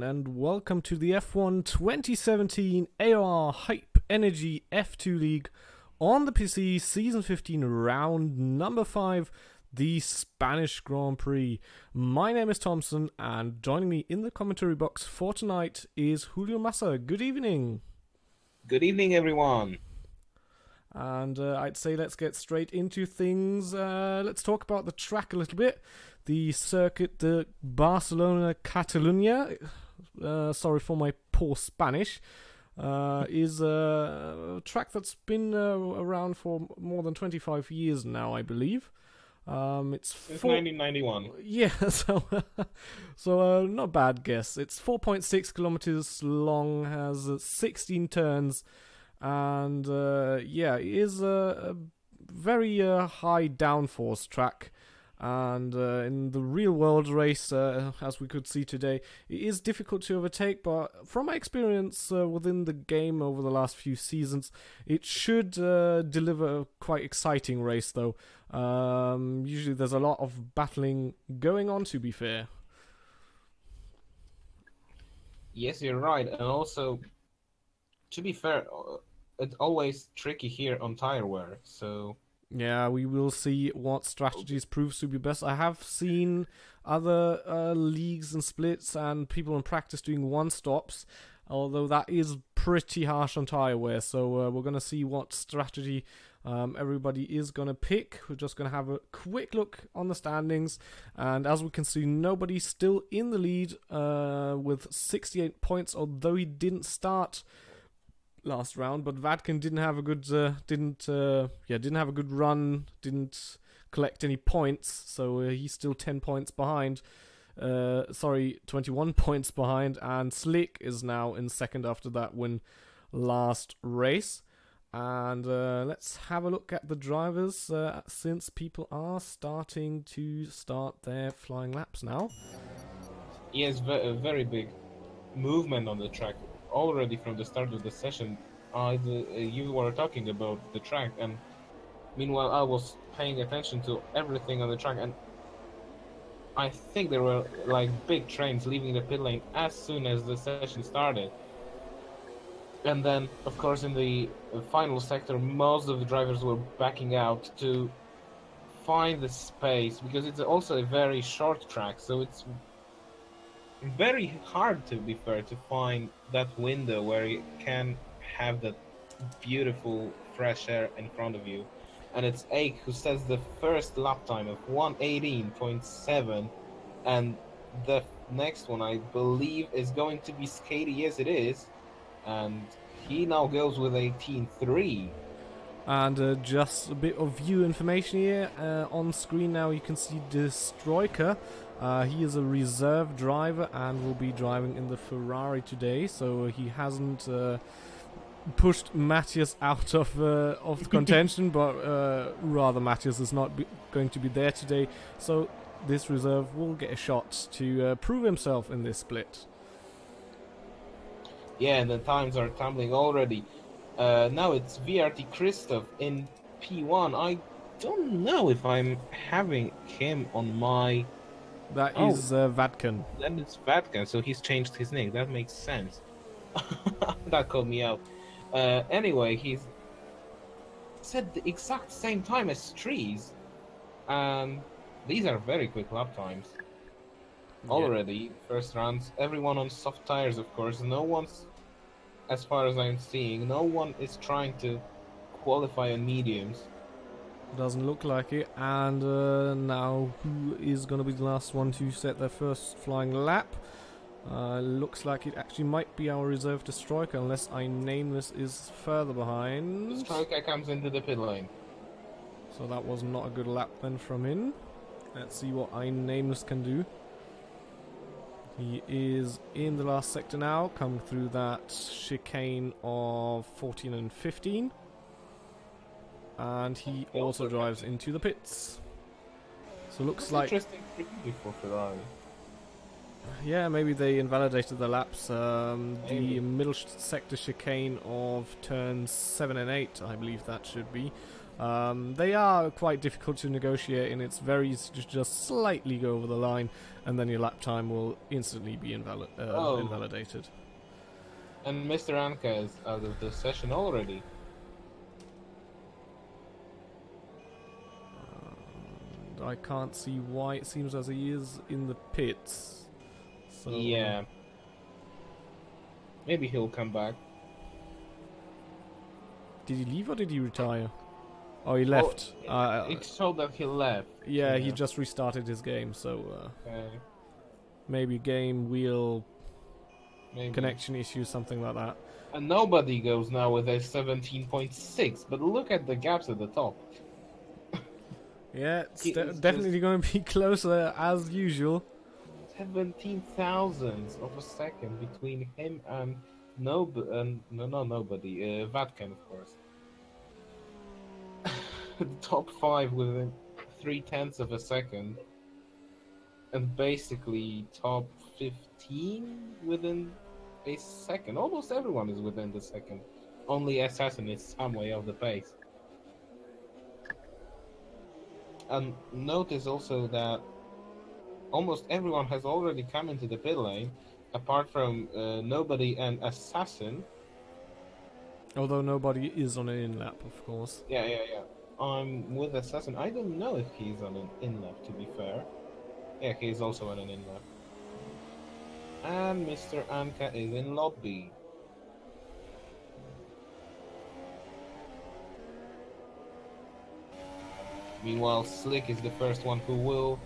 and welcome to the F1 2017 AOR Hype Energy F2 League on the PC Season 15 round number 5, the Spanish Grand Prix. My name is Thompson, and joining me in the commentary box for tonight is Julio Massa. Good evening. Good evening, everyone. And I'd say let's get straight into things. Let's talk about the track a little bit. The circuit, the Barcelona-Catalunya, sorry for my poor Spanish, is a track that's been around for more than 25 years now, I believe. It's Since 1991. Yeah, so not a bad guess. It's 4.6 kilometers long, has 16 turns, and yeah, it is a very high downforce track. And in the real world race, as we could see today, it is difficult to overtake, but from my experience within the game over the last few seasons, it should deliver a quite exciting race though. Usually there's a lot of battling going on, to be fair. Yes, you're right. And also, to be fair, it's always tricky here on tire wear, so... Yeah, we will see what strategies proves to be best. I have seen other leagues and splits and people in practice doing one-stops, although that is pretty harsh on tire wear. So we're going to see what strategy everybody is going to pick. We're just going to have a quick look on the standings. And as we can see, nobody's still in the lead with 68 points, although he didn't start last round, but Vadkin didn't have a good didn't have a good run, didn't collect any points, so he's still 10 points behind. 21 points behind, and Slick is now in second after that win last race. And let's have a look at the drivers since people are starting to start their flying laps now. Yes, a very big movement on the track. Already from the start of the session, you were talking about the track, and meanwhile I was paying attention to everything on the track, and I think there were like big trains leaving the pit lane as soon as the session started. And then, of course, in the final sector, most of the drivers were backing out to find the space, because it's also a very short track, so it's very hard, to be fair, to find that window where you can have that beautiful fresh air in front of you. And it's Ake who sets the first lap time of 1:18.7, and the next one, I believe, is going to be Skady. Yes, it is, and he now goes with 18.3. And just a bit of view information here on screen now. You can see Destroyker. He is a reserve driver and will be driving in the Ferrari today, so he hasn't pushed Matthias out of the contention, but rather Matthias is not going to be there today, so this reserve will get a shot to prove himself in this split. Yeah, and the times are tumbling already. Now it's VRT Christoph in P1. I don't know if I'm having him on my... That is Vadkin. Then it's Vadkin, so he's changed his name. That makes sense. That called me out. Anyway, he's said the exact same time as Trees. And these are very quick lap times. Already, first rounds, everyone on soft tires, of course. No one's, as far as I'm seeing, no one is trying to qualify on mediums. Doesn't look like it. And now who is going to be the last one to set their first flying lap? Looks like it actually might be our reserve Destroyker, unless I Nameless is further behind. Destroyker comes into the pit lane. So that was not a good lap then from him. Let's see what I Nameless can do. He is in the last sector now, coming through that chicane of 14 and 15. And he also drives into the pits. So looks like... Interesting for Ferrari. Yeah, maybe they invalidated the laps. The middle sector chicane of turns 7 and 8, I believe that should be. They are quite difficult to negotiate, and it's very easy to just slightly go over the line, and then your lap time will instantly be invalidated. And Mr. Anka is out of the session already. And I can't see why. It seems as he is in the pits. So, yeah. Maybe he'll come back. Did he leave or did he retire? Oh, he left. It showed that he left. Yeah, he just restarted his game, so Okay. maybe game wheel Maybe. connection issue, something like that. And nobody goes now with a 17.6, but look at the gaps at the top. Yeah, it's It's definitely going to be closer as usual. 17 thousandths of a second between him and Vatican, of course. The top 5 within 0.3 of a second, and basically top 15 within a second. Almost everyone is within the second. Only Assassin is some way off the pace. And notice also that almost everyone has already come into the pit lane, apart from Nobody and Assassin. Although nobody is on an in-lap, of course. Yeah. I'm with Assassin. I don't know if he's on an in-lap, to be fair. Yeah, he's also on an in-lap. And Mr. Anka is in lobby. Meanwhile, Slick is the first one who will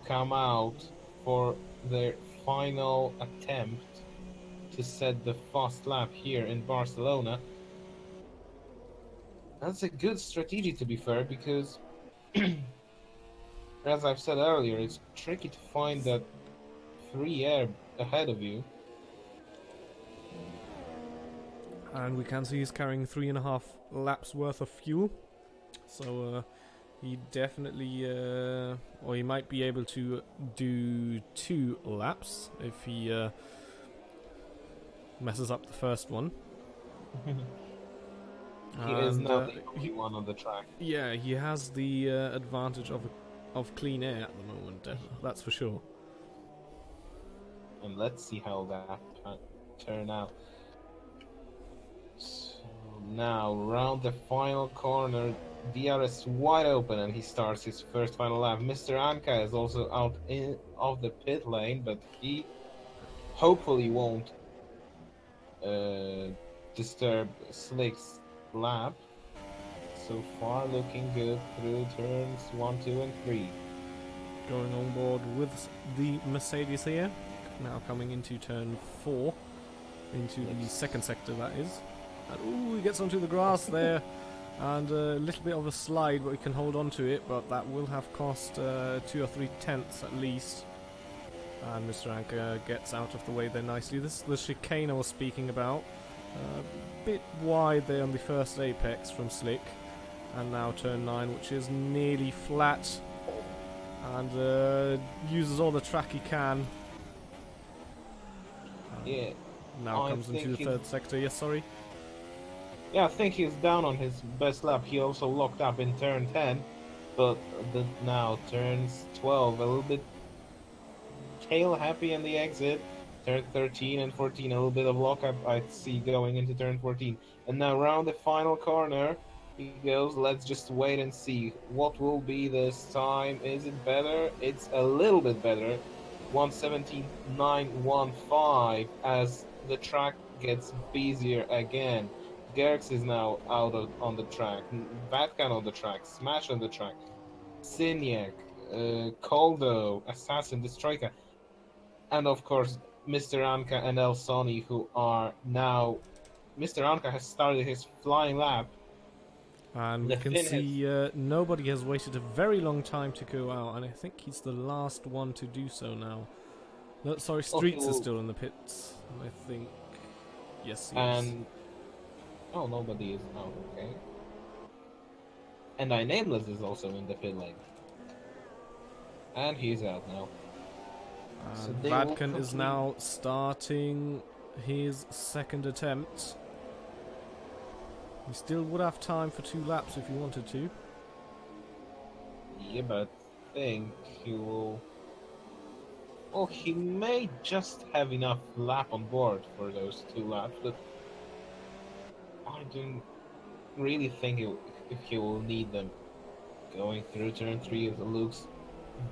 come out for their final attempt to set the fast lap here in Barcelona. That's a good strategy, to be fair, because as I've said earlier, it's tricky to find that free air ahead of you. And we can see he's carrying 3.5 laps worth of fuel. So he definitely, or he might be able to do 2 laps if he messes up the first one. He is now the only one on the track. Yeah, he has the advantage of clean air at the moment, that's for sure. And let's see how that turn out. So now, round the final corner, DRS wide open, and he starts his first final lap. Mr. Anka is also out of the pit lane, but he hopefully won't disturb Slick's lap. So far looking good through turns 1, 2 and 3. Going on board with the Mercedes here, now coming into turn 4, into the second sector that is. And ooh, he gets onto the grass there, and a little bit of a slide, but he can hold on to it, but that will have cost 2 or 3 tenths at least. And Mr. Anka gets out of the way there nicely. This is the chicane I was speaking about. A bit wide there on the first apex from Slick, and now turn 9, which is nearly flat, and uses all the track he can. Yeah. Now comes into the third sector. Yes, sorry. Yeah, I think he's down on his best lap. He also locked up in turn 10, but now turns 12, a little bit tail happy in the exit. Turn 13 and 14, a little bit of lockup I see going into turn 14. And now round the final corner he goes. Let's just wait and see what will be this time. Is it better? It's a little bit better. 1:17.915 as the track gets busier again. Gerx is now on the track. Vatkan on the track. Smash on the track. Signac, Coldo, Assassin, Destroyka. And of course, Mr. Anka and El Sony, who are now... Mr. Anka has started his flying lap. And we can see nobody has waited a very long time to go out, and I think he's the last one to do so now. No, sorry, Streets is still in the pits, I think. Yes, he is. Oh, nobody is out, okay. And Nameless is also in the pit lane. And he's out now. So Vatkan is now starting his second attempt. You still would have time for 2 laps if you wanted to. Yeah, but I think he will... Well, he may just have enough lap on board for those 2 laps, but I don't really think if he will need them. Going through turn 3, it looks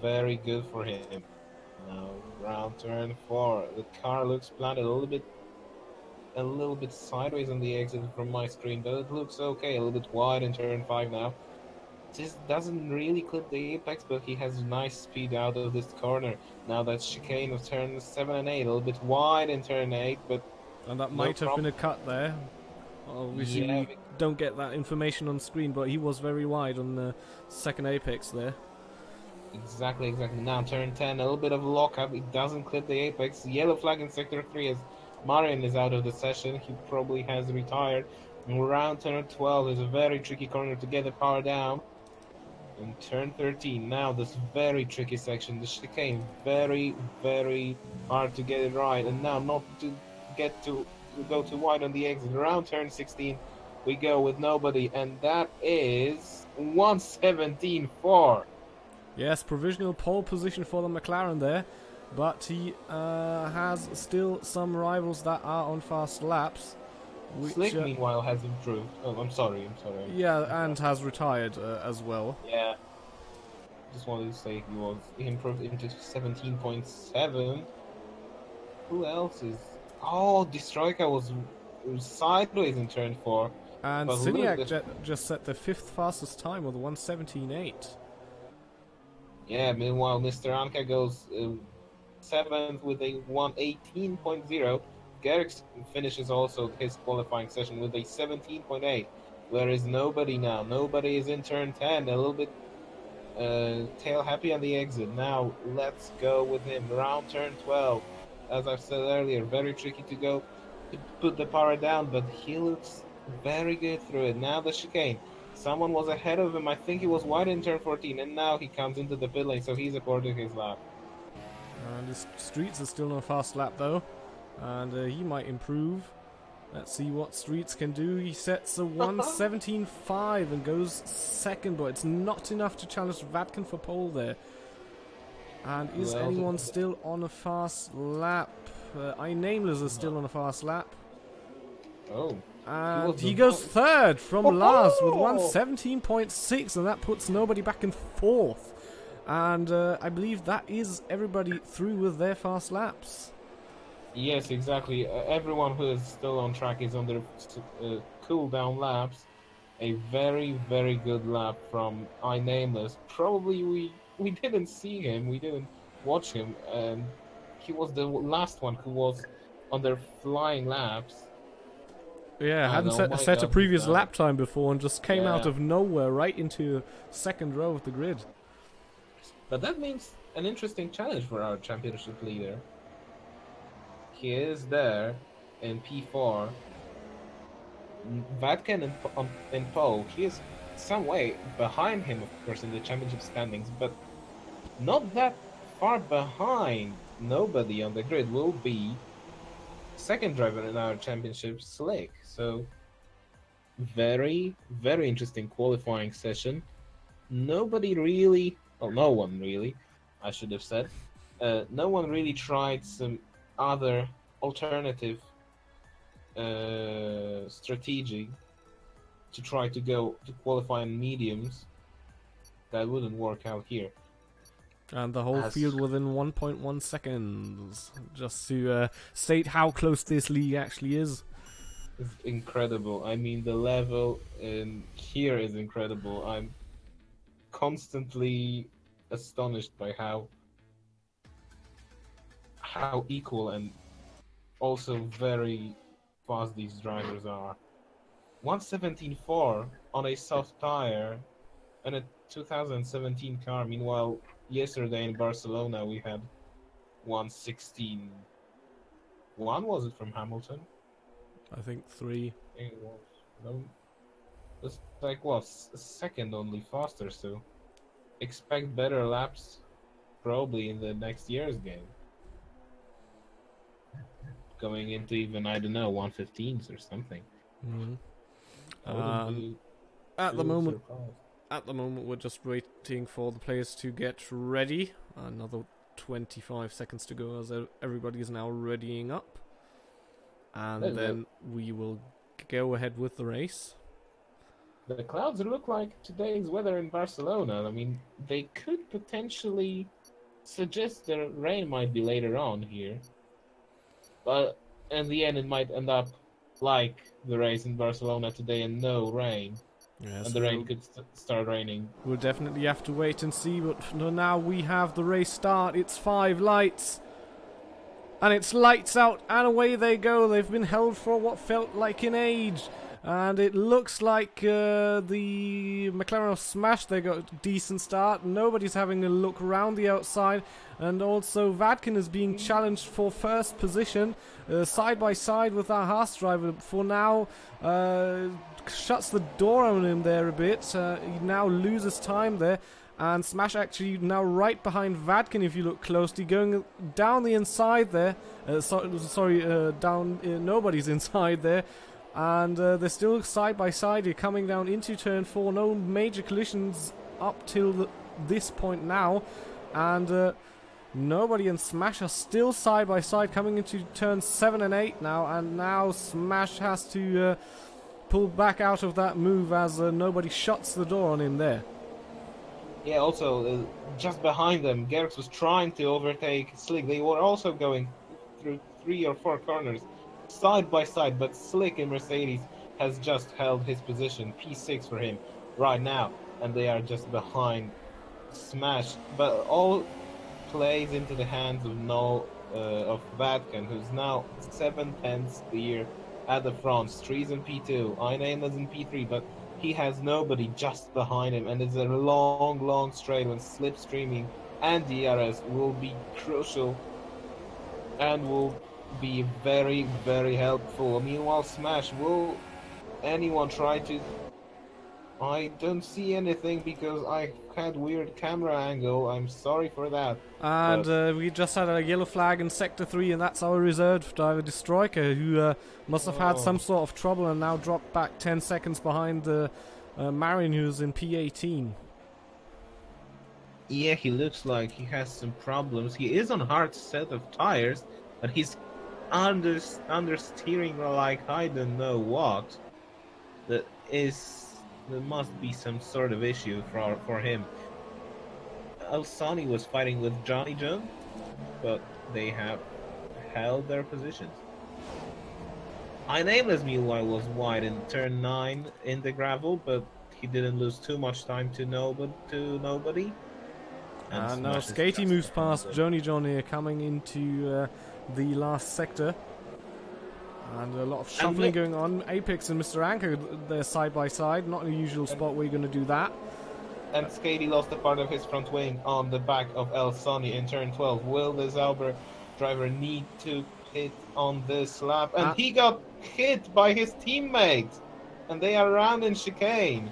very good for him. Now, round turn 4, the car looks planted a little bit sideways on the exit from my screen, but it looks okay. A little bit wide in turn 5 now. Just doesn't really clip the apex, but he has nice speed out of this corner. Now that chicane of turn 7 and 8, a little bit wide in turn 8, but And that no might have been problem. a cut there. Obviously, Yeah, we don't get that information on screen, but he was very wide on the second apex there. exactly. Now turn 10, a little bit of lockup. It doesn't clip the apex. Yellow flag in sector 3 as Marian is out of the session. He probably has retired. And around turn 12 is a very tricky corner to get the power down. And turn 13, now this very tricky section, the chicane, very, very hard to get it right. And now not to go too wide on the exit. Around turn 16, we go with nobody, and that is 117.4. Yes, provisional pole position for the McLaren there, but he has still some rivals that are on fast laps. Which, Slick, meanwhile, has improved. Oh, I'm sorry. Yeah, and has retired as well. Yeah. Just wanted to say he improved into 17.7. Who else is... Oh, Destroyka was sideways in turn 4. And But Siniak just set the 5th fastest time with 1:17.8. Yeah, meanwhile, Mr. Anka goes 7th with a 1:18.0. Garrix finishes also his qualifying session with a 17.8. There is nobody now. Nobody is in turn 10. A little bit tail happy on the exit. Now, let's go with him. Round turn 12. As I've said earlier, very tricky to go to put the power down, but he looks very good through it. Now the chicane. Someone was ahead of him. I think he was wide in turn 14, and now he comes into the pit lane, so he's aborting his lap. And his Streets is still on a fast lap though, and he might improve. Let's see what Streets can do. He sets a 1:17.5 and goes second, but it's not enough to challenge Vatkin for pole there. And is anyone still on a fast lap? iNameless is still on a fast lap. Oh. And he goes third from last with 1:17.6, and that puts nobody back in 4th. And I believe that is everybody through with their fast laps. Yes, exactly. Everyone who is still on track is on their cool down laps. A very, very good lap from iNameless. Probably we didn't see him, we didn't watch him, and he was the last one who was on their flying laps. Yeah, hadn't set a previous lap time before and just came out of nowhere right into second row of the grid. But that means an interesting challenge for our championship leader. He is there in P4. Vatkin in pole. He is some way behind him, of course, in the championship standings, but not that far behind. Nobody on the grid will be second driver in our championship, Slick. So very, very interesting qualifying session. Nobody really, well, no one really, I should have said. No one really tried some other alternative strategy to try to go to qualify in mediums. That wouldn't work out here. And the whole field within 1.1 seconds. Just to state how close this league actually is. It's incredible. I mean, the level in here is incredible. I'm constantly astonished by how equal and also very fast these drivers are. 1:17.4 on a soft tire and a 2017 car. Meanwhile, yesterday in Barcelona we had 1:16.1. Was it from Hamilton? I think 3. It was. No, it's like what, a second only faster. So expect better laps probably in the next year's game. Going into even, I don't know, 1:15s or something. Wouldn't be At the too moment, surprised. we're just waiting for the players to get ready. Another 25 seconds to go as everybody is now readying up. And then we will go ahead with the race. The clouds look like today's weather in Barcelona. I mean, they could potentially suggest the rain might be later on here. But in the end, it might end up like the race in Barcelona today and no rain. Yes, And the rain could start raining. We'll definitely have to wait and see, but for now we have the race start. It's 5 lights. And it's lights out, and away they go. They've been held for what felt like an age. And it looks like the McLaren have smashed. They got a decent start. Nobody's having a look around the outside. And also Vadkin is being challenged for first position. Side by side with our Haas driver. For now, shuts the door on him there a bit. He now loses time there. And Smash actually now right behind Vadkin if you look closely, going down the inside there. Nobody's inside there. And they're still side by side. You're coming down into turn 4. No major collisions up till this point now. And nobody and Smash are still side by side coming into turn 7 and 8 now. And now Smash has to pull back out of that move as nobody shuts the door on him there. Yeah, also, just behind them, Gerx was trying to overtake Slick. They were also going through 3 or 4 corners, side by side, but Slick in Mercedes has just held his position, P6 for him, right now, and they are just behind Smash. But all plays into the hands of Vadkin, who's now 7/10 clear at the front. Strees in P2, Inaim is in P3, but he has nobody just behind him, and it's a long straight when slipstreaming and DRS will be crucial and will be very, very helpful. Meanwhile, Smash, will anyone try to... I don't see anything because I had weird camera angle. I'm sorry for that. And we just had a yellow flag in Sector 3, and that's our reserve driver, Destroyker, who must have had some sort of trouble and now dropped back 10 seconds behind Marion, who's in P18. Yeah, he looks like he has some problems. He is on a hard set of tires, but he's understeering like I don't know what. There must be some sort of issue for him. Alsani was fighting with Johnny John, but they have held their positions. Inameless meanwhile was wide in turn 9 in the gravel, but he didn't lose too much time to nobody. And now Skatey moves past Johnny John here, coming into the last sector. And a lot of shuffling going on. Apex and Mr. Anchor, they're side by side. Not a usual spot where you're going to do that. And Skatey lost a part of his front wing on the back of El Sonny in turn 12. Will the Zauber driver need to hit on this lap? And he got hit by his teammates. And they are around in chicane.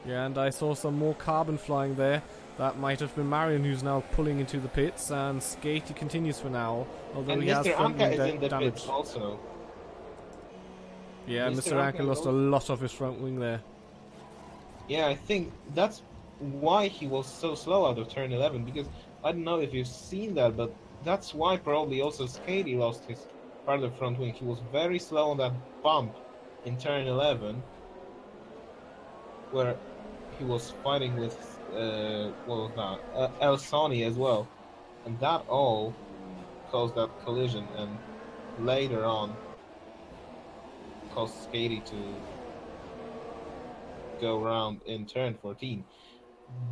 Yeah, and I saw some more carbon flying there. That might have been Marion who's now pulling into the pits, and Skatey continues for now. Although and he Mr. has front wing Anka is in the damage. pits also. Yeah, Mr. Anka lost a lot of his front wing there. Yeah, I think that's why he was so slow out of turn 11, because I don't know if you've seen that, but that's why probably also Skatey lost his part of the front wing. He was very slow on that bump in turn 11, where he was fighting with what was that? El Sani as well, and that all caused that collision, and later on caused Skatey to go around in turn 14.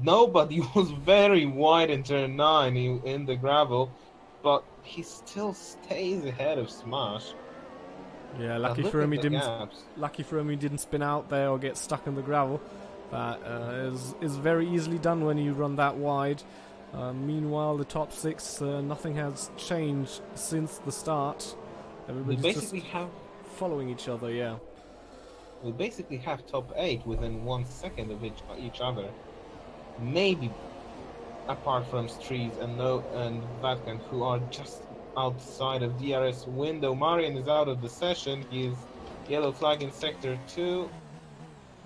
Nobody was very wide in turn 9 in the gravel, but he still stays ahead of Smash. Yeah, lucky for him he didn't spin out there or get stuck in the gravel. That is very easily done when you run that wide. Meanwhile, the top 6, nothing has changed since the start. Everybody's basically just following each other, yeah. We basically have top 8 within 1 second of each other. Maybe apart from Strees and Vatkan, who are just outside of DRS window. Marion is out of the session. He's yellow flag in sector 2.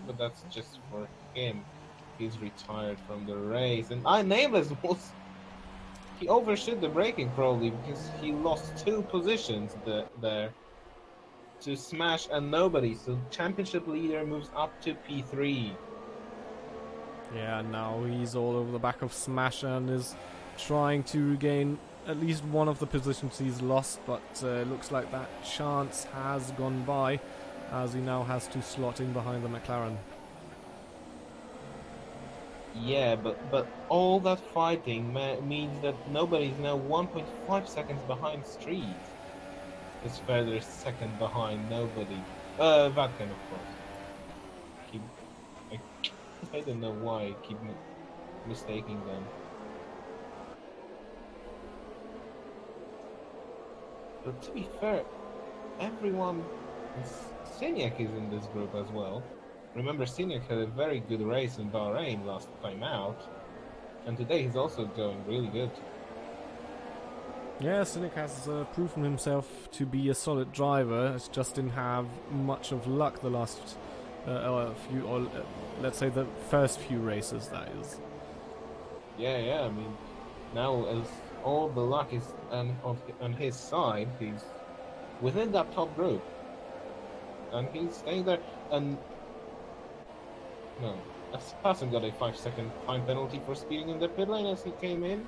but that's just for him. He's retired from the race, and I Nameless was he overshot the braking probably because he lost 2 positions there to Smash and Nobody. So championship leader moves up to P3. Yeah, now he's all over the back of Smash and is trying to regain at least one of the positions he's lost, but looks like that chance has gone by as he now has to slot in behind the McLaren. Yeah, but all that fighting means that Nobody's now 1.5 seconds behind Street. Is further second behind Nobody. Vatkan, of course. Keep, I don't know why I keep mistaking them. But to be fair, everyone, Seniac is in this group as well. Remember, Seniac had a very good race in Bahrain last time out, and today he's also going really good. Yeah, Cynic has proven himself to be a solid driver. It's just didn't have much of luck the last few, or let's say the first few races, that is. Yeah, I mean, now as all the luck is on his side, he's within that top group. And he's staying there, and no, Hassan got a 5-second time penalty for speeding in the pit lane as he came in.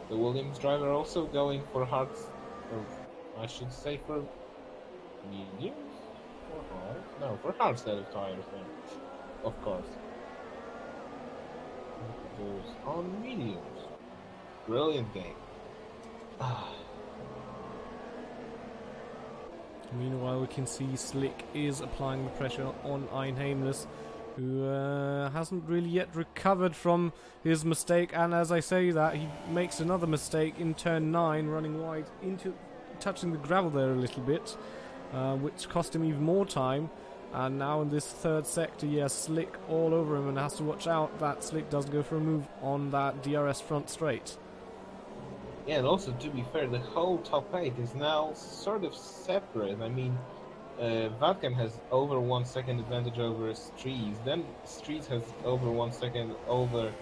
The Williams driver also going for hards, or I should say for mediums? For hard? No, for hard set of tires then, of course. Goes on mediums. Brilliant game. Meanwhile, we can see Slick is applying the pressure on Ein Nameless, who hasn't really yet recovered from his mistake, and as I say that, he makes another mistake in turn 9, running wide into touching the gravel there a little bit, which cost him even more time. And now in this third sector, he has Slick all over him and has to watch out that Slick doesn't go for a move on that DRS front straight. Yeah, and also to be fair, the whole top 8 is now sort of separate. I mean, Vatkan has over 1 second advantage over Streets, then Streets has over 1 second over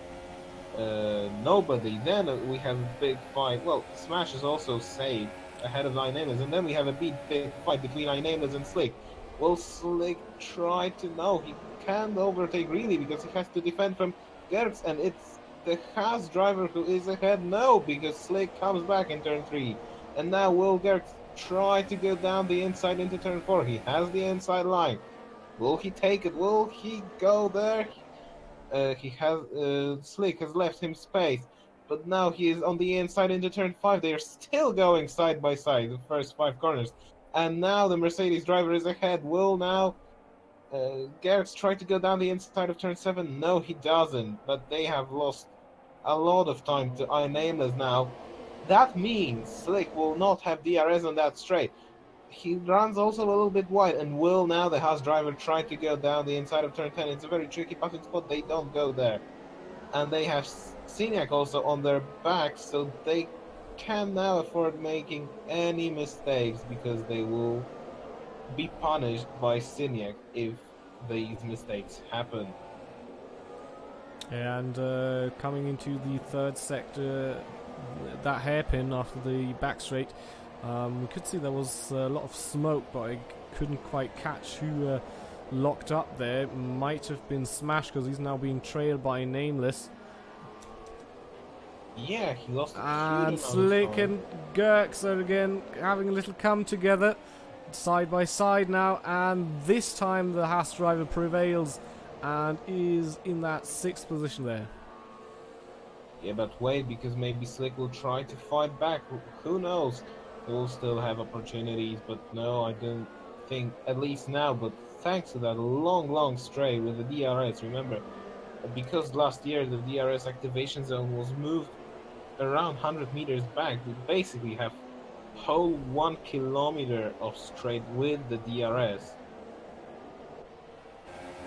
Nobody, then we have a big fight. Well, Smash is also safe ahead of Nine Nameless, and then we have a big fight between Nine Nameless and Slick. Will Slick try to... No, he can't overtake really because he has to defend from Gertz, and it's the Haas driver who is ahead. No, because Slick comes back in turn 3. And now will Gertz try to go down the inside into turn 4? He has the inside line. Will he take it? Will he go there? Slick has left him space, but now he is on the inside into turn 5. They are still going side by side, the first 5 corners. And now the Mercedes driver is ahead. Will now Gertz try to go down the inside of turn 7? No, he doesn't. But they have lost a lot of time to Ein Nameless now. That means Slick will not have DRS on that straight. He runs also a little bit wide, and will now the Haas driver try to go down the inside of turn 10. It's a very tricky passing spot. They don't go there. And they have Seniac also on their backs, so they can now afford making any mistakes because they will be punished by Seniac if these mistakes happen. And coming into the third sector, that hairpin after the back straight, we could see there was a lot of smoke, but I couldn't quite catch who locked up there. Might have been Smash because he's now being trailed by Nameless. Yeah, he lost. And Slick and Gertz are again having a little come together, side by side now, and this time the Haas driver prevails and is in that 6th position there. Yeah, but wait, because maybe Slick will try to fight back. Who knows? He will still have opportunities, but no, I don't think, at least now, but thanks to that long stray with the DRS, remember, because last year the DRS activation zone was moved around 100 meters back, we basically have whole 1 kilometer of straight with the DRS.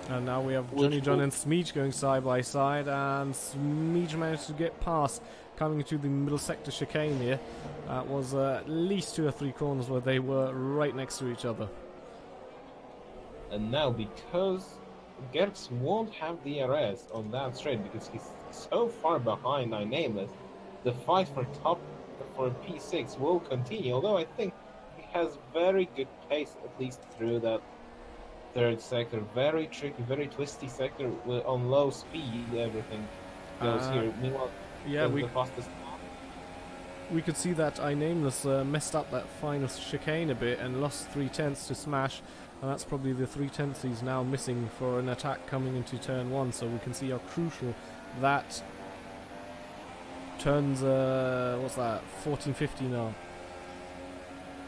And now we have Johnny John and Smeech going side by side, and Smeech managed to get past, coming into the middle sector chicane here. That was at least 2 or 3 corners where they were right next to each other. And now, because Gerx won't have DRS on that straight because he's so far behind I Nameless, the fight for P6 will continue, although I think he has very good pace, at least through that third sector. Very tricky, very twisty sector on low speed, everything goes here. Meanwhile, yeah, the fastest. we could see that I Nameless messed up that final chicane a bit and lost 3/10 to Smash, and that's probably the 3/10 he's now missing for an attack coming into turn 1, so we can see how crucial that turns, what's that, 14-15 now.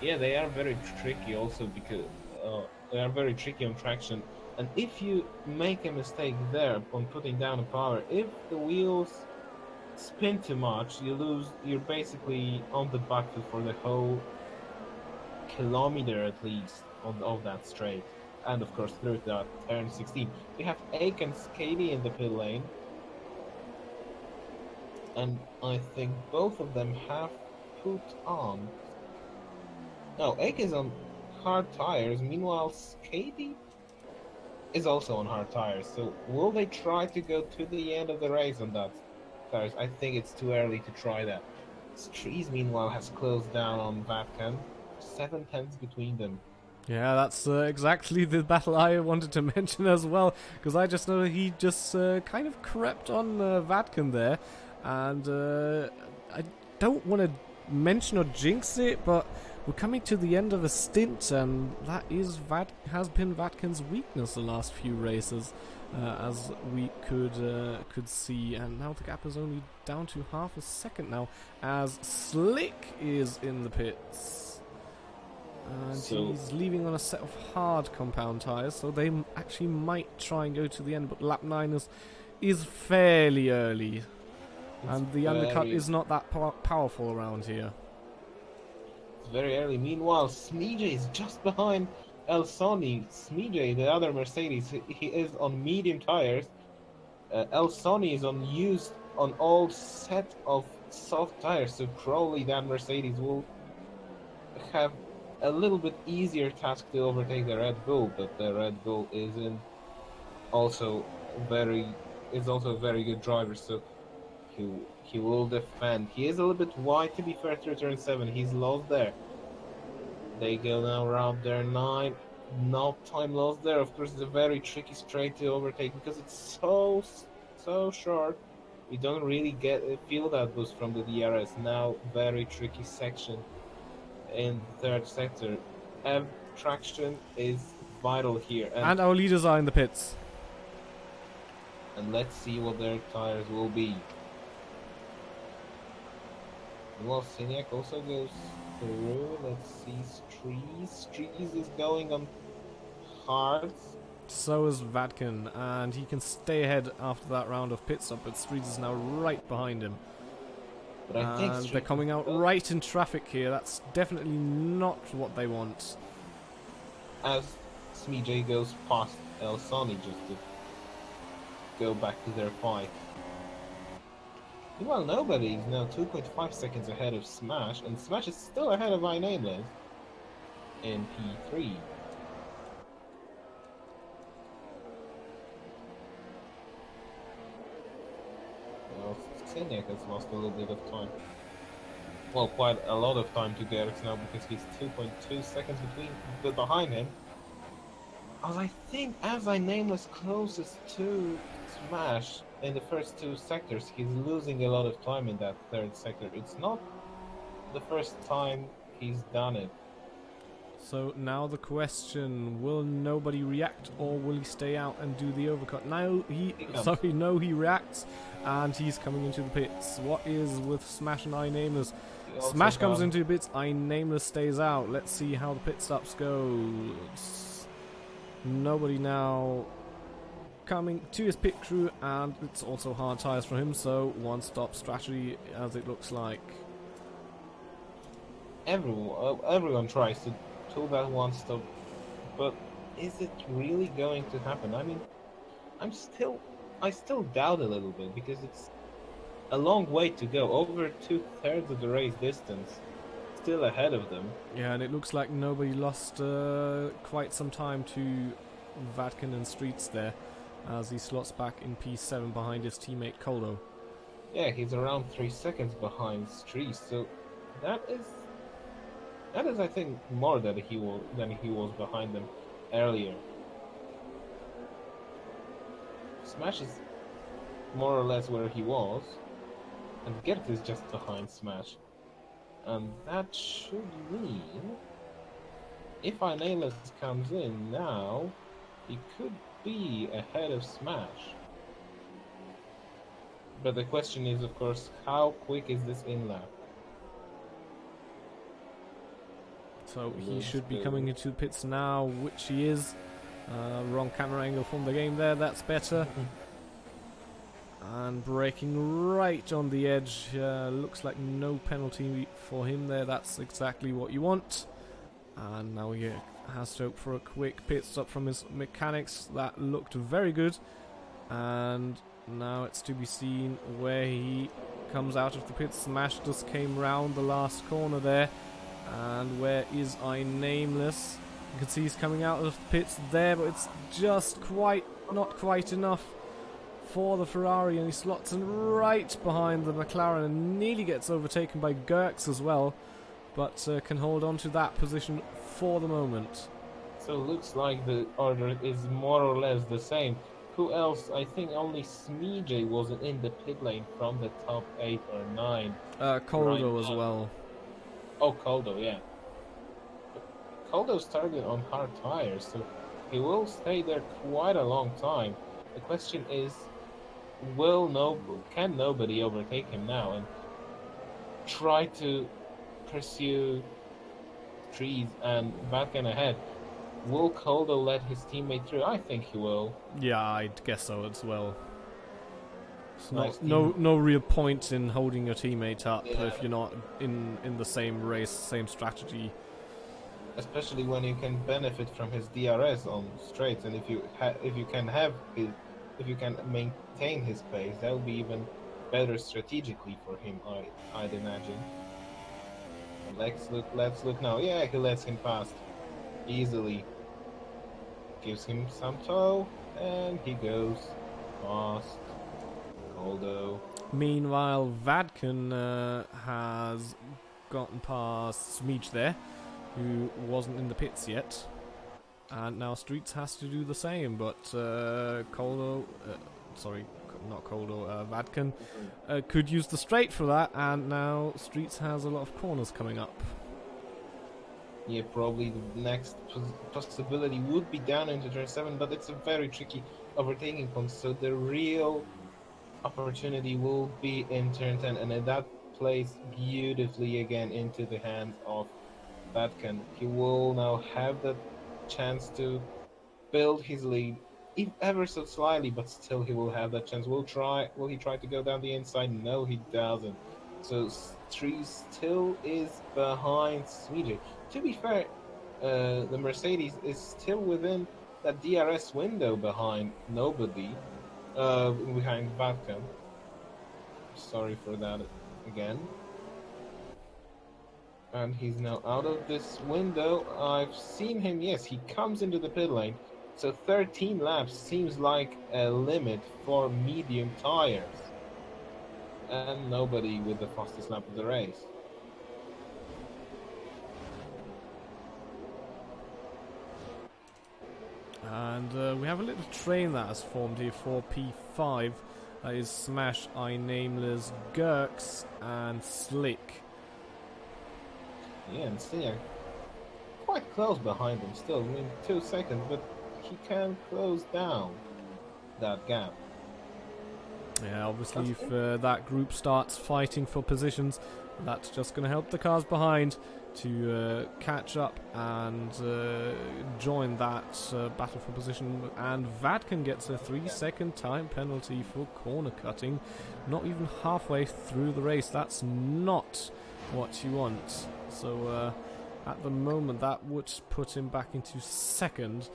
Yeah, they are very tricky also because they are very tricky on traction, and if you make a mistake there on putting down a power, if the wheels spin too much, you're basically on the back foot for the whole kilometer at least of that straight. And of course through that turn 16. We have Ake and Skady in the pit lane. And I think both of them have put on... No, Ake is on hard tires, meanwhile Skady is also on hard tires. So will they try to go to the end of the race on that? I think it's too early to try that. Strees, meanwhile, has closed down on Vatkan. 7/10 between them. Yeah, that's exactly the battle I wanted to mention as well, because I just know he just kind of crept on Vatkan there, and I don't want to mention or jinx it, but we're coming to the end of a stint, and that has been Vatkan's weakness the last few races. As we could see, and now the gap is only down to half a second now, as Slick is in the pits, and he's leaving on a set of hard compound tyres, so they actually might try and go to the end, but lap 9 is fairly early, and the undercut is not that powerful around here. It's very early. Meanwhile, Smeejay is just behind El Sony. Smeejay, the other Mercedes, he is on medium tires. El Sony is on old set of soft tires, so probably that Mercedes will have a little bit easier task to overtake the Red Bull, but the Red Bull is also a very good driver, so he will defend. He is a little bit wide, to be fair, through turn 7. He's lost there. They go now around their 9. No time lost there. Of course, it's a very tricky straight to overtake because it's so short. You don't really feel that boost from the DRS. Now, very tricky section in the third sector. Traction is vital here. And our leaders are in the pits. And let's see what their tires will be. Well, Siniak also goes through. Let's see, Strees is going on hard. So is Vatkan, and he can stay ahead after that round of pit stop, but Strees is now right behind him. But I think they're coming out right in traffic here. That's definitely not what they want. As Smeejay goes past El Sani just to go back to their fight. Well, nobody is now 2.5 seconds ahead of Smash, and Smash is still ahead of I Nameless in P3. Well, Siniak has lost a little bit of time. Well, quite a lot of time to Gerx now because he's 2.2 seconds behind him. As I think, as I Nameless closest to Smash in the first 2 sectors, he's losing a lot of time in that third sector. It's not the first time he's done it. So now the question, will nobody react, or will he stay out and do the overcut? Now he reacts, and he's coming into the pits. What is with Smash and I Nameless? Smash comes into the pits, I Nameless stays out. Let's see how the pit stops go. Nobody now coming to his pit crew, and it's also hard tires for him, so one stop strategy as it looks like. Everyone tries to do that one stop, but is it really going to happen? I mean, I still doubt a little bit because it's a long way to go, over 2/3 of the race distance still ahead of them. Yeah, and it looks like nobody lost quite some time to Vatkin and Streets there as he slots back in P7 behind his teammate Koldo. Yeah, he's around 3 seconds behind Streets, so that is I think more than he was behind them earlier. Smash is more or less where he was, and Gert is just behind Smash. And that should mean, if Nameless comes in now, he could be ahead of Smash. But the question is, of course, how quick is this in-lap? So he should be coming into the pits now, which he is. Wrong camera angle from the game there, that's better. And braking right on the edge. Looks like no penalty for him there, that's exactly what you want. And now he has to hope for a quick pit stop from his mechanics. That looked very good. And now it's to be seen where he comes out of the pit. Smash just came round the last corner there. And where is Nameless? You can see he's coming out of the pits there, but it's just not quite enough for the Ferrari, and he slots in right behind the McLaren and nearly gets overtaken by Gerks as well, but can hold on to that position for the moment. So it looks like the order is more or less the same. Who else? I think only Smijay wasn't in the pit lane from the top 8 or 9. Koldo as well. Oh, Koldo, yeah. Koldo started on hard tires, so he will stay there quite a long time. The question is, can nobody overtake him now and try to pursue Trees and Vatkan ahead? Will Koldo let his teammate through? I think he will. Yeah, I'd guess so as well. It's Nice no real point in holding your teammate up if you're not in the same race, same strategy. Especially when you can benefit from his DRS on straights, and if you can maintain his pace, that would be even better strategically for him. I'd imagine. Let's look now. Yeah, he lets him pass easily. Gives him some tow, and he goes past Koldo. Meanwhile, Vadkan has gotten past Smij there, who wasn't in the pits yet. And now Streets has to do the same, but Vadkan could use the straight for that, and now Streets has a lot of corners coming up. Yeah, probably the next possibility would be down into turn 7, but it's a very tricky overtaking point, so the real opportunity will be in turn 10, and that plays beautifully again into the hands of Vatkan. He will now have the chance to build his lead, if ever so slightly, but still he will have that chance. Will he try to go down the inside? No, he doesn't. So Trees still is behind Smijay. To be fair, the Mercedes is still within that DRS window behind behind Vatkan. Sorry for that again. And he's now out of this window. I've seen him, yes, he comes into the pit lane. So 13 laps seems like a limit for medium tires. And nobody with the fastest lap of the race. And we have a little train that has formed here for P5. That is Smash, Nameless, Gerks, and Slick. Yeah, and Slick quite close behind him still. I mean, 2 seconds, but he can close down that gap. Yeah, obviously if that group starts fighting for positions, that's just going to help the cars behind to catch up and join that battle for position. And Vatkan gets a 3-second time penalty for corner cutting, not even halfway through the race. That's not what you want. So at the moment that would put him back into second.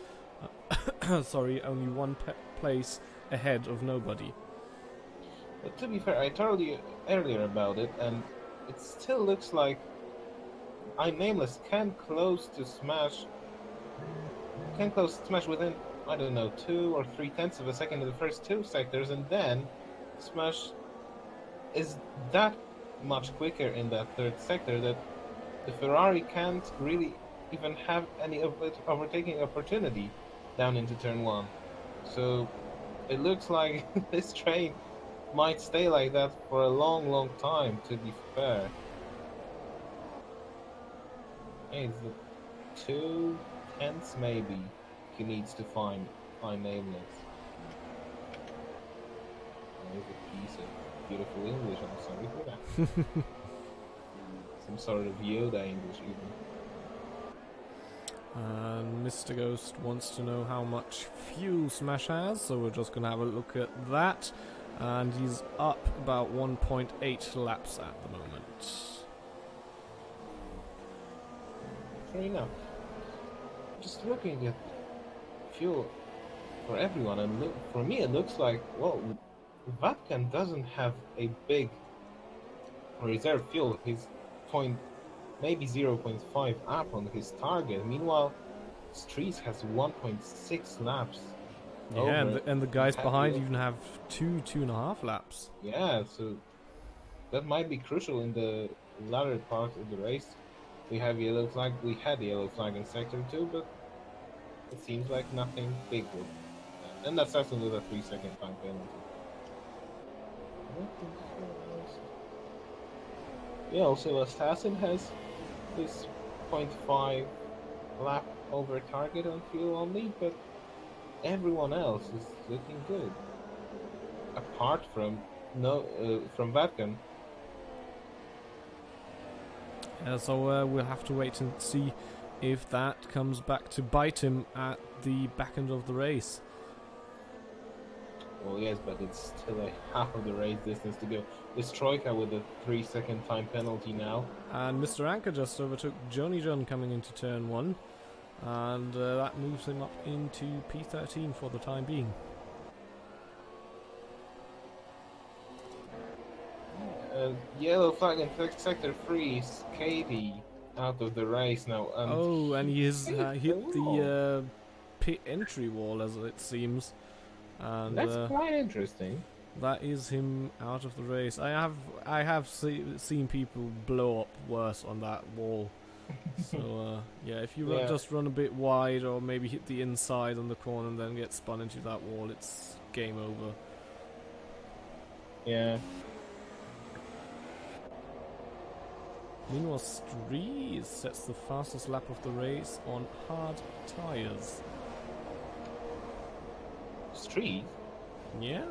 Sorry, only one place ahead of nobody. But to be fair, I told you earlier about it, and it still looks like Nameless can close to Smash within I don't know, 2 or 3 tenths of a second in the first 2 sectors, and then Smash is that much quicker in that third sector that the Ferrari can't really even have any overtaking opportunity down into turn 1. So it looks like this train might stay like that for a long time, to be fair. Hey, it's the 2 tenths maybe he needs to find nameless. There's a piece of beautiful English, I'm sorry for that. Some sort of Yoda English even. And Mr. Ghost wants to know how much fuel Smash has, so we're just going to have a look at that. And he's up about 1.8 laps at the moment. Fair enough. Just looking at fuel for everyone, and for me it looks like, well, Vatkan doesn't have a big reserve fuel. He's maybe 0.5 up on his target. Meanwhile, Streets has 1.6 laps. Yeah, and the guys behind even have 2.5 laps. Yeah, so that might be crucial in the latter part of the race. We had yellow flag in sector 2, but it seems like nothing big will. And that's certainly the 3-second time penalty. Yeah, also Assassin has this 0.5 lap over target on fuel only, but everyone else is looking good. Apart from from Vatkan. So we'll have to wait and see if that comes back to bite him at the back end of the race. Well, yes, but it's still a half of the race distance to go. This Troika with a 3-second time penalty now. And Mr. Anker just overtook Johnny John coming into turn 1. And that moves him up into P13 for the time being. Yellow flag in sector 3 is Katie out of the race now. And he has hit the pit entry wall, as it seems. And that's quite interesting. That is him out of the race. I have seen people blow up worse on that wall. So yeah, if you just run a bit wide or maybe hit the inside on the corner and then get spun into that wall, it's game over. Yeah. Meanwhile, Strees sets the fastest lap of the race on hard tyres. Street? Yeah.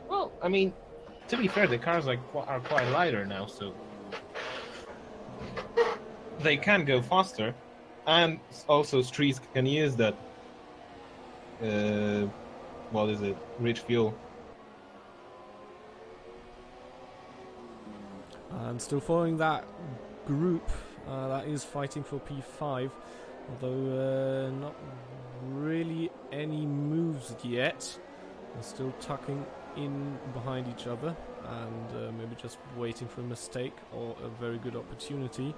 Well, I mean, to be fair, the cars are quite lighter now, so they can go faster, and also Streets can use that. What is it? Rich fuel. And still following that group that is fighting for P5, although not really any moves yet. They're still tucking in behind each other and maybe just waiting for a mistake or a very good opportunity.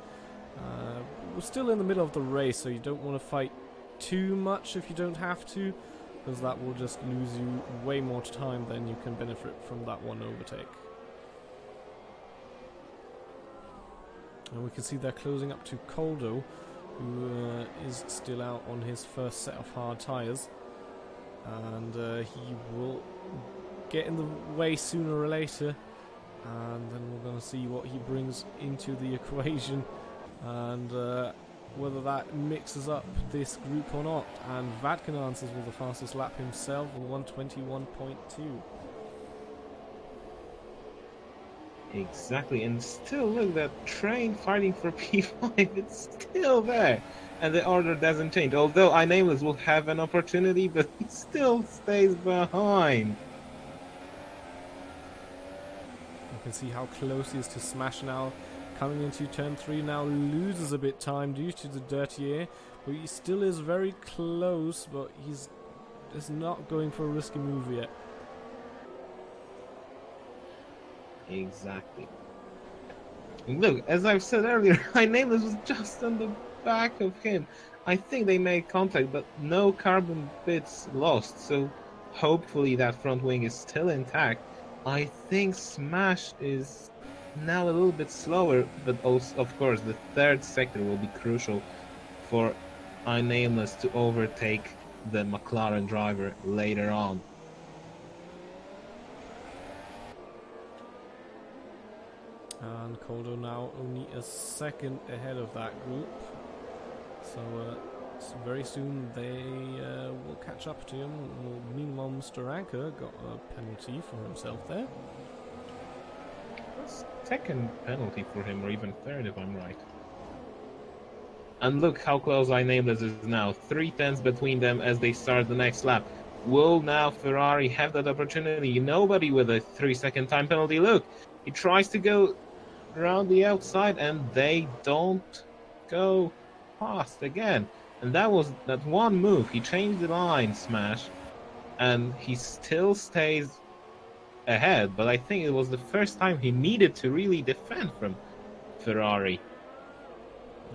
We're still in the middle of the race, so you don't want to fight too much if you don't have to, because that will just lose you way more time than you can benefit from that one overtake. And we can see they're closing up to Coldo, who is still out on his first set of hard tyres. And he will get in the way sooner or later. And then we're going to see what he brings into the equation. And whether that mixes up this group or not. And Vatkan answers with the fastest lap himself with 121.2. Exactly, and still look, that train fighting for P5, it's still there, and the order doesn't change. Although iNameless will have an opportunity, but he still stays behind. You can see how close he is to Smash now. Coming into turn 3 now, loses a bit time due to the dirty air, but he still is very close, but he's just not going for a risky move yet. Exactly. And look, as I've said earlier, iNameless was just on the back of him. I think they made contact, but no carbon bits lost, so hopefully that front wing is still intact. I think Smash is now a little bit slower, but also, of course, the third sector will be crucial for Nameless to overtake the McLaren driver later on. And Koldo now only a second ahead of that group. So very soon they will catch up to him. Meanwhile, Mr. Anchor got a penalty for himself there. Second penalty for him, or even third if I'm right. And look how close Nameless is now. 3/10 between them as they start the next lap. Will now Ferrari have that opportunity? Nobody with a 3-second time penalty. Look, he tries to go around the outside and they don't go past again. And that was that one move. He changed the line, Smash, and he still stays ahead. But I think it was the first time he needed to really defend from Ferrari.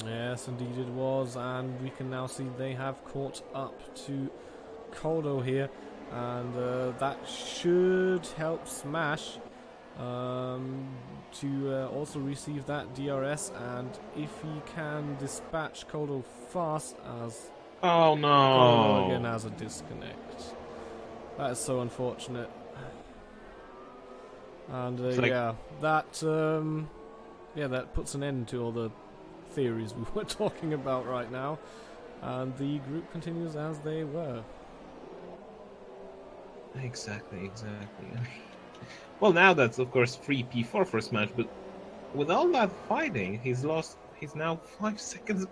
Yes, indeed it was, and we can now see they have caught up to Koldo here, and that should help Smash to also receive that DRS, and if he can dispatch Koldo fast, as Oh no! Koldo again has a disconnect. That is so unfortunate. And that puts an end to all the theories we were talking about right now, and the group continues as they were. Exactly. Well, now that's of course free P4 for Smash, but with all that fighting, he's now 5 seconds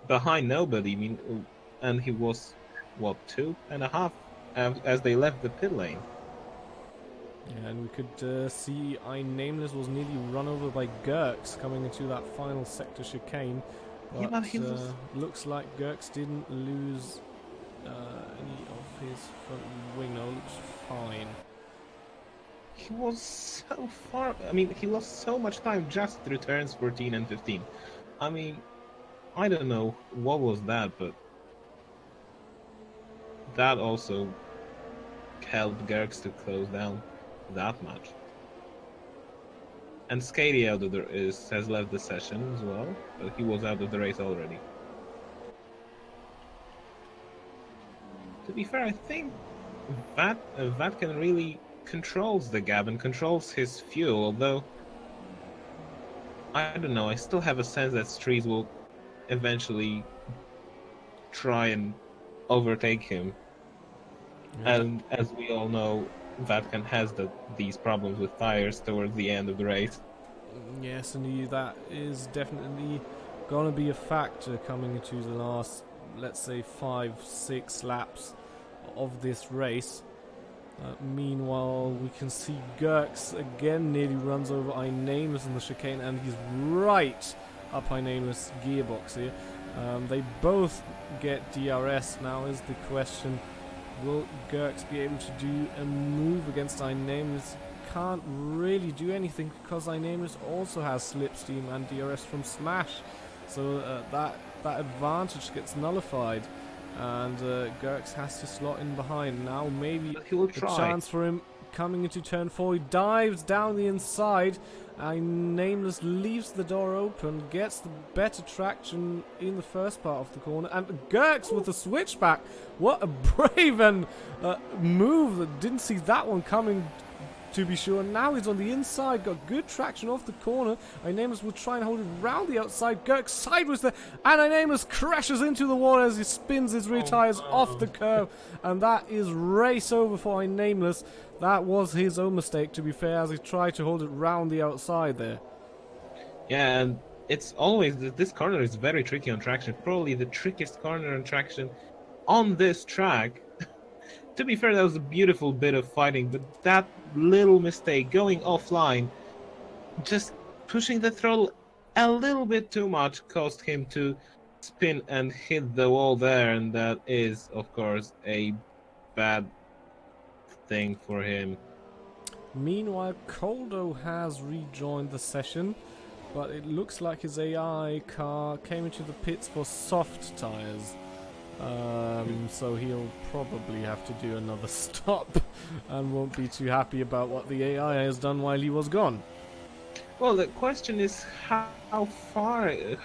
behind nobody. I mean, and he was what, 2.5 as they left the pit lane. Yeah, and we could see Nameless was nearly run over by Gurks coming into that final sector chicane. But looks like Gurks didn't lose any of his front wing. No, looks fine. He was so far. I mean, he lost so much time just through turns 14 and 15. I mean, I don't know what was that, but that also helped Gurks to close down that much. And Skady has left the session as well, but he was out of the race already. To be fair, I think Vatkan really controls the gap and controls his fuel, although I don't know, I still have a sense that Streets will eventually try and overtake him. Yeah. And as we all know, Vatkan has these problems with tires towards the end of the race. Yes, indeed, that is definitely going to be a factor coming into the last, let's say, 5-6 laps of this race. Meanwhile, we can see Gurks again nearly runs over Nameless in the chicane, and he's right up Nameless' gearbox here. They both get DRS. Now is the question, will Gurks be able to do a move against Nameless? Can't really do anything because Nameless also has slipstream and DRS from Smash, so that advantage gets nullified, and Gurks has to slot in behind. Now maybe a chance for him coming into turn 4. He dives down the inside, and Nameless leaves the door open, gets the better traction in the first part of the corner, and Gurks with the switchback. What a brave and move! Didn't see that one coming, to be sure. Now he's on the inside, got good traction off the corner. Nameless will try and hold it round the outside. Gurks sideways there, and Nameless crashes into the wall as he spins his rear tires off the curve, and that is race over for Nameless. That was his own mistake, to be fair, as he tried to hold it round the outside there. Yeah, and it's always, this corner is very tricky on traction. Probably the trickiest corner on traction on this track. To be fair, that was a beautiful bit of fighting, but that little mistake, going offline, just pushing the throttle a little bit too much, caused him to spin and hit the wall there, and that is, of course, a bad thing for him. Meanwhile, Koldo has rejoined the session, but it looks like his AI car came into the pits for soft tyres. So he'll probably have to do another stop and won't be too happy about what the AI has done while he was gone. Well, the question is how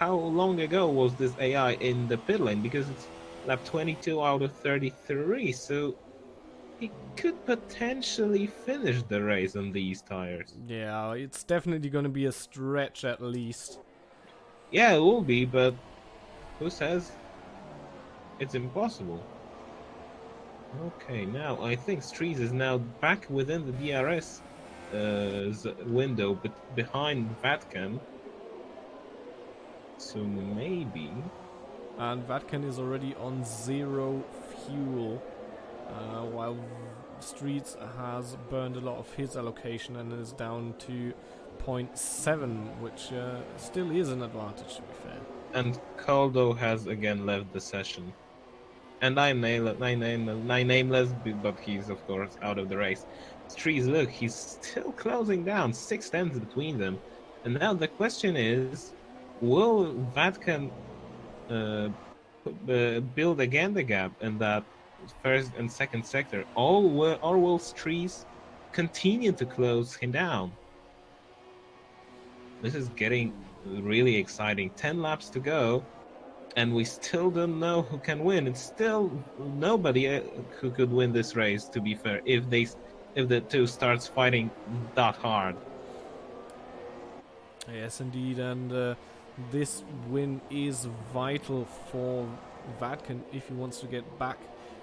long ago was this AI in the pit lane? Because it's lap 22 out of 33, so he could potentially finish the race on these tires. Yeah, it's definitely going to be a stretch at least. Yeah, it will be, but who says it's impossible? Okay, now I think Streets is now back within the DRS window, but behind Vatican. So maybe. And Vatkan is already on 0 fuel, while Streets has burned a lot of his allocation and is down to 0.7, which still is an advantage, to be fair. And Caldo has again left the session. And I'm nameless, but he's of course out of the race. Streets, look, he's still closing down, 6 tenths between them. And now the question is, will Vatican build again the gap in that first and second sector, or will Streets continue to close him down? This is getting really exciting. 10 laps to go, and we still don't know who can win. It's still nobody who could win this race, to be fair, if the two starts fighting that hard. Yes, indeed, and this win is vital for Vatkan if he wants to get back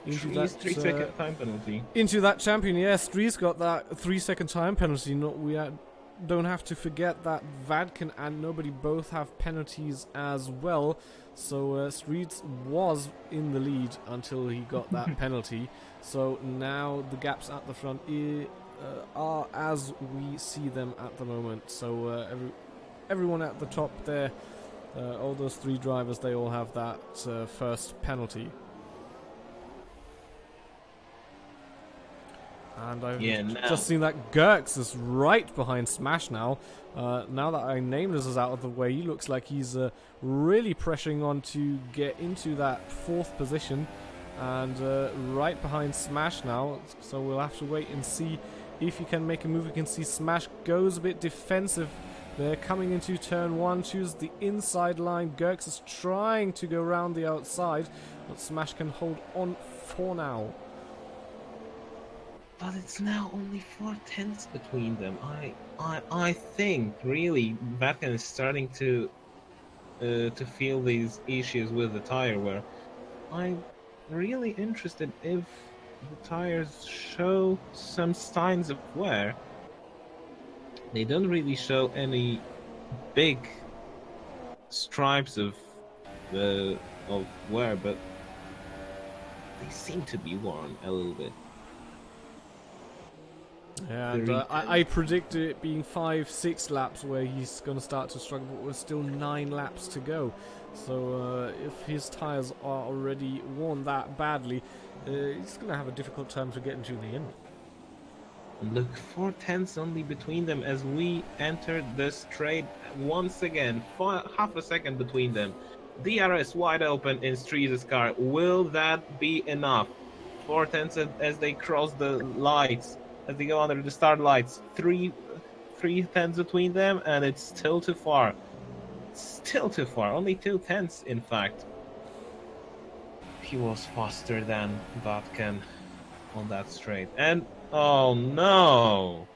into that 3-second time penalty. Into that champion. Yes, Street's got that 3-second time penalty. Don't have to forget that Vatkan and Nobody both have penalties as well. So Streets was in the lead until he got that penalty. So now the gaps at the front are as we see them at the moment. So everyone at the top there, all those 3 drivers, they all have that first penalty. And I've just seen that Gerks is right behind Smash now. Now that I Nameless is out of the way, he looks like he's really pressuring on to get into that 4th position. And right behind Smash now. So we'll have to wait and see if he can make a move. We can see Smash goes a bit defensive. They're coming into turn 1, choose the inside line. Gerks is trying to go around the outside, but Smash can hold on for now. But it's now only 4 tenths between them. I think really Vatican is starting to feel these issues with the tire wear. I'm really interested if the tires show some signs of wear. They don't really show any big stripes of wear, but they seem to be worn a little bit. Yeah, and I predict it being 5-6 laps where he's going to start to struggle, but there's still 9 laps to go. So if his tyres are already worn that badly, he's going to have a difficult time to get into the end. Look, 4 tenths only between them as we enter the straight once again. Half a second between them. DRS wide open in Streets' car. Will that be enough? 4 tenths as they cross the lights. As they go under the start lights, 3 tenths between them, and it's still too far. Still too far. Only 2 tenths, in fact. He was faster than Vatkan on that straight. And oh no!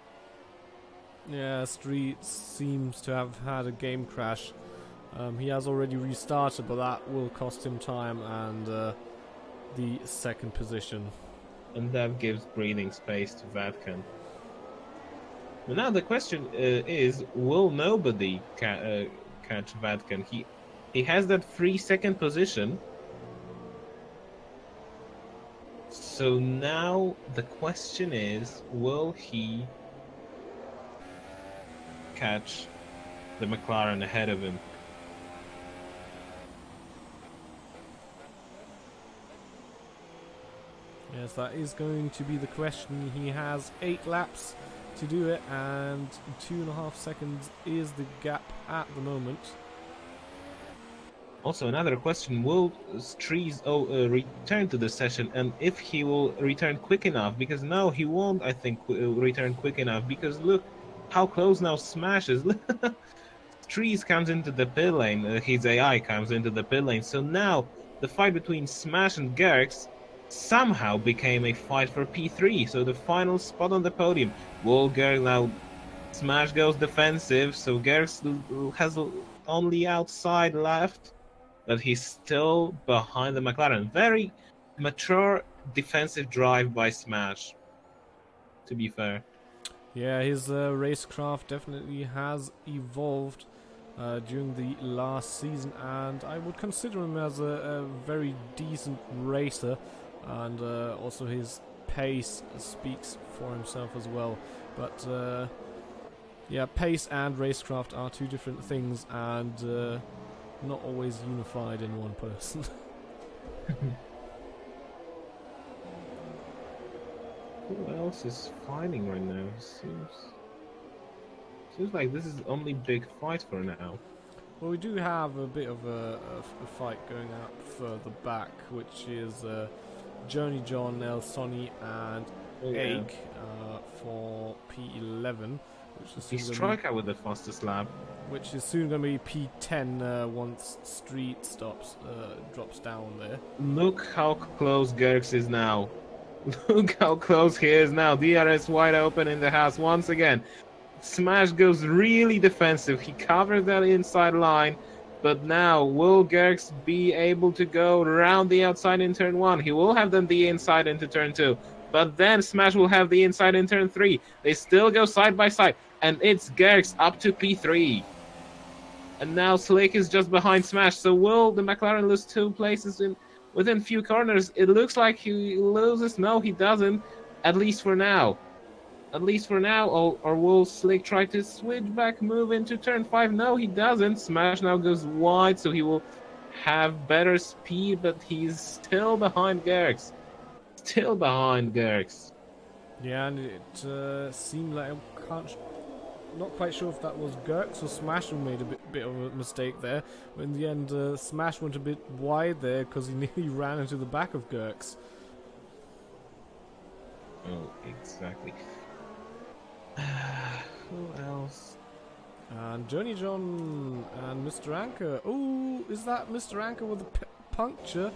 Yeah, Street seems to have had a game crash. He has already restarted, but that will cost him time and the 2nd position. And that gives breathing space to Vatican. But now the question is, will Nobody catch Vatican? He has that 3-second position. So now the question is, will he catch the McLaren ahead of him? Yes, that is going to be the question. He has 8 laps to do it, and 2.5 seconds is the gap at the moment. Also, another question, will Strees return to the session, and if he will return quick enough? Because no, he won't, I think, return quick enough, because look how close now Smash is. Strees comes into the pit lane, his AI comes into the pit lane, so now the fight between Smash and Gerx somehow became a fight for P3, so the final spot on the podium. Will Gerx now... Smash goes defensive, so Gerx has only outside left, but he's still behind the McLaren. Very mature defensive drive by Smash, to be fair. Yeah, his racecraft definitely has evolved during the last season, and I would consider him as a very decent racer, and also his pace speaks for himself as well. But yeah, pace and racecraft are two different things, and not always unified in one person. Who else is fighting right now? Seems like this is the only big fight for now. Well, we do have a bit of a fight going out further back, which is Journey John, El Sonny, and Egg for P11. He's Striker with the fastest lap. Which is soon going to be P10 once Street drops down there. Look how close Gerx is now. Look how close he is now. DRS wide open in the house once again. Smash goes really defensive. He covers that inside line. But now, will Gerx be able to go around the outside in turn 1? He will have them the inside into turn 2. But then Smash will have the inside in turn 3. They still go side by side. And it's Gerx up to P3. And now Slick is just behind Smash. So will the McLaren lose 2 places within few corners? It looks like he loses. No, he doesn't. At least for now. At least for now. Or will Slick try to switch back, move into turn 5? No, he doesn't. Smash now goes wide, so he will have better speed, but he's still behind Gerx. Still behind Gerx. Yeah, and it seemed like not quite sure if that was Gerx or Smash who made a bit of a mistake there. But in the end, Smash went a bit wide there because he nearly ran into the back of Gerx. Oh, exactly. Who else? And Journey John and Mr. Anchor. Oh, is that Mr. Anchor with a puncture?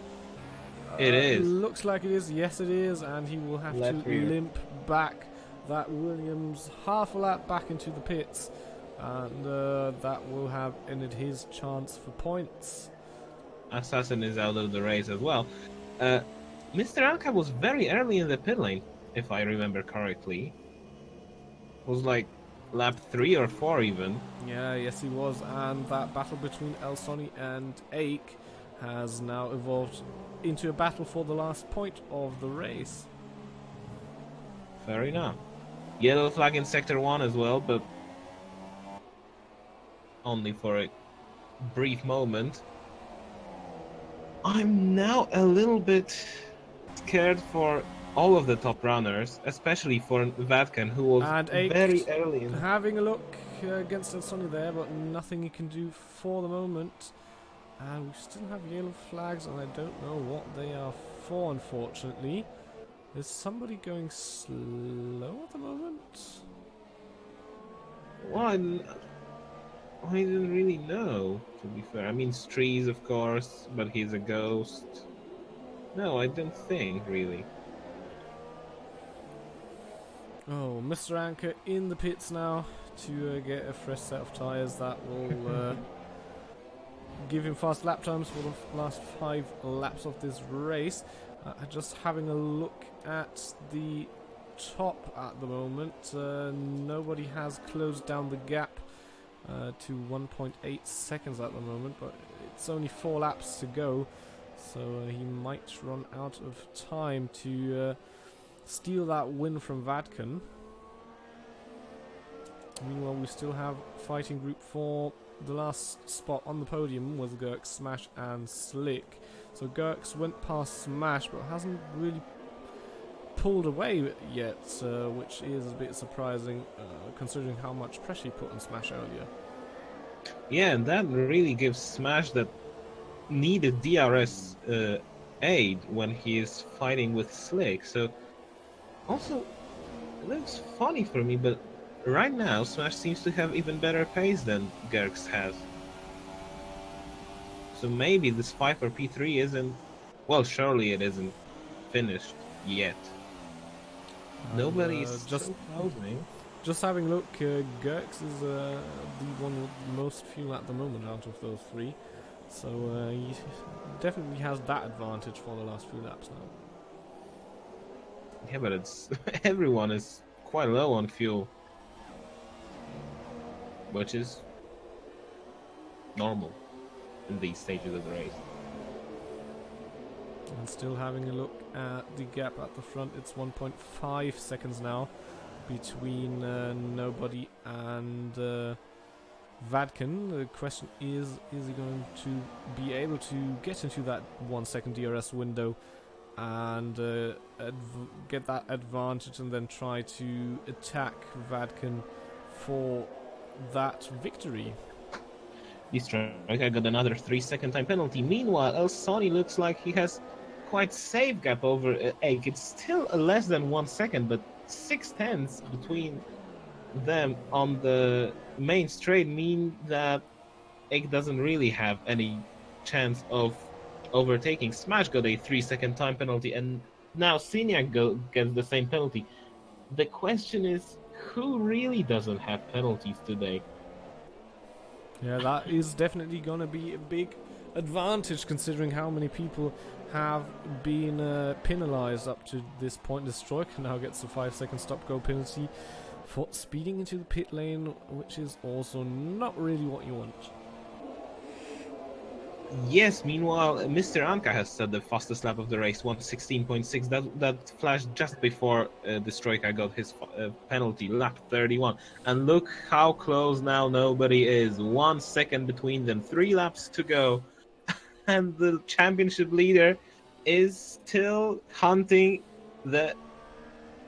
It is. Looks like it is. Yes, it is. And he will have Left to rear. limp back that Williams half a lap back into the pits. And that will have ended his chance for points. Assassin is out of the race as well. Mr. Anka was very early in the pit lane, if I remember correctly. Was like lap 3 or 4 even. Yeah, yes he was. And that battle between El Sonny and Ake has now evolved into a battle for the last point of the race. Fair enough. Yellow flag in sector 1 as well, but only for a brief moment. I'm now a little bit scared for all of the top runners, especially for Vatkan, who was very early in. Having a look against El Sonny there, but nothing he can do for the moment. And we still have yellow flags, and I don't know what they are for, unfortunately. Is somebody going slow at the moment? Well, I didn't really know, to be fair. I mean, Strees, of course, but he's a ghost. No, I don't think, really. Oh, Mr. Anchor in the pits now to get a fresh set of tyres that will give him fast lap times for the last 5 laps of this race. Just having a look at the top at the moment, nobody has closed down the gap to 1.8 seconds at the moment, but it's only 4 laps to go, so he might run out of time to steal that win from Vatkan. Meanwhile, we still have fighting group for the last spot on the podium with Gerx, Smash and Slick. So Gerx went past Smash but hasn't really pulled away yet, which is a bit surprising considering how much pressure he put on Smash earlier. Yeah, and that really gives Smash that needed DRS aid when he is fighting with Slick. So, also, it looks funny for me, but right now Smash seems to have even better pace than Gerx has. So maybe this fight for P3 isn't... Well, surely it isn't finished yet. Nobody is just closing. Just having a look, Gerx is the one with the most fuel at the moment out of those three. So he definitely has that advantage for the last few laps now. Yeah, but it's everyone is quite low on fuel, which is normal in these stages of the race. And still having a look at the gap at the front, it's 1.5 seconds now between Nobody and Vadkin. The question is he going to be able to get into that 1 second DRS window and get that advantage and then try to attack Vadkin for that victory? This track, I got another 3-second time penalty. Meanwhile, El Sony looks like he has quite safe gap over Egg. It's still less than 1 second, but 6/10 between them on the main straight mean that Egg doesn't really have any chance of overtaking. Smash got a 3-second time penalty, and now Signac gets the same penalty. The question is, who really doesn't have penalties today? Yeah, that is definitely going to be a big advantage considering how many people have been penalized up to this point. Destroyker now gets a 5-second stop-go penalty for speeding into the pit lane, which is also not really what you want. Yes, meanwhile, Mr. Anka has set the fastest lap of the race, 1:16.6. That flashed just before Destroyka got his penalty, lap 31. And look how close now Nobody is. 1 second between them, 3 laps to go. And the championship leader is still hunting the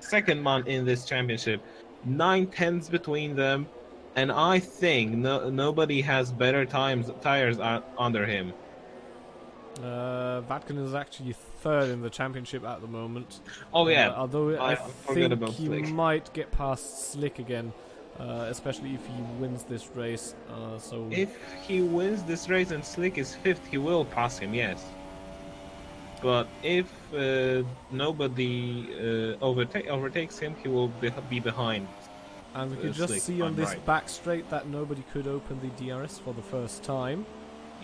second man in this championship. 9/10 between them. And I think Nobody has better tires under him. Vatkin is actually third in the championship at the moment. Oh yeah, although I think he Slick might get past Slick again, especially if he wins this race. So if he wins this race and Slick is 5th, he will pass him, yes. But if Nobody overtakes him, he will be behind. And we could just see on this back straight that Nobody could open the DRS for the first time.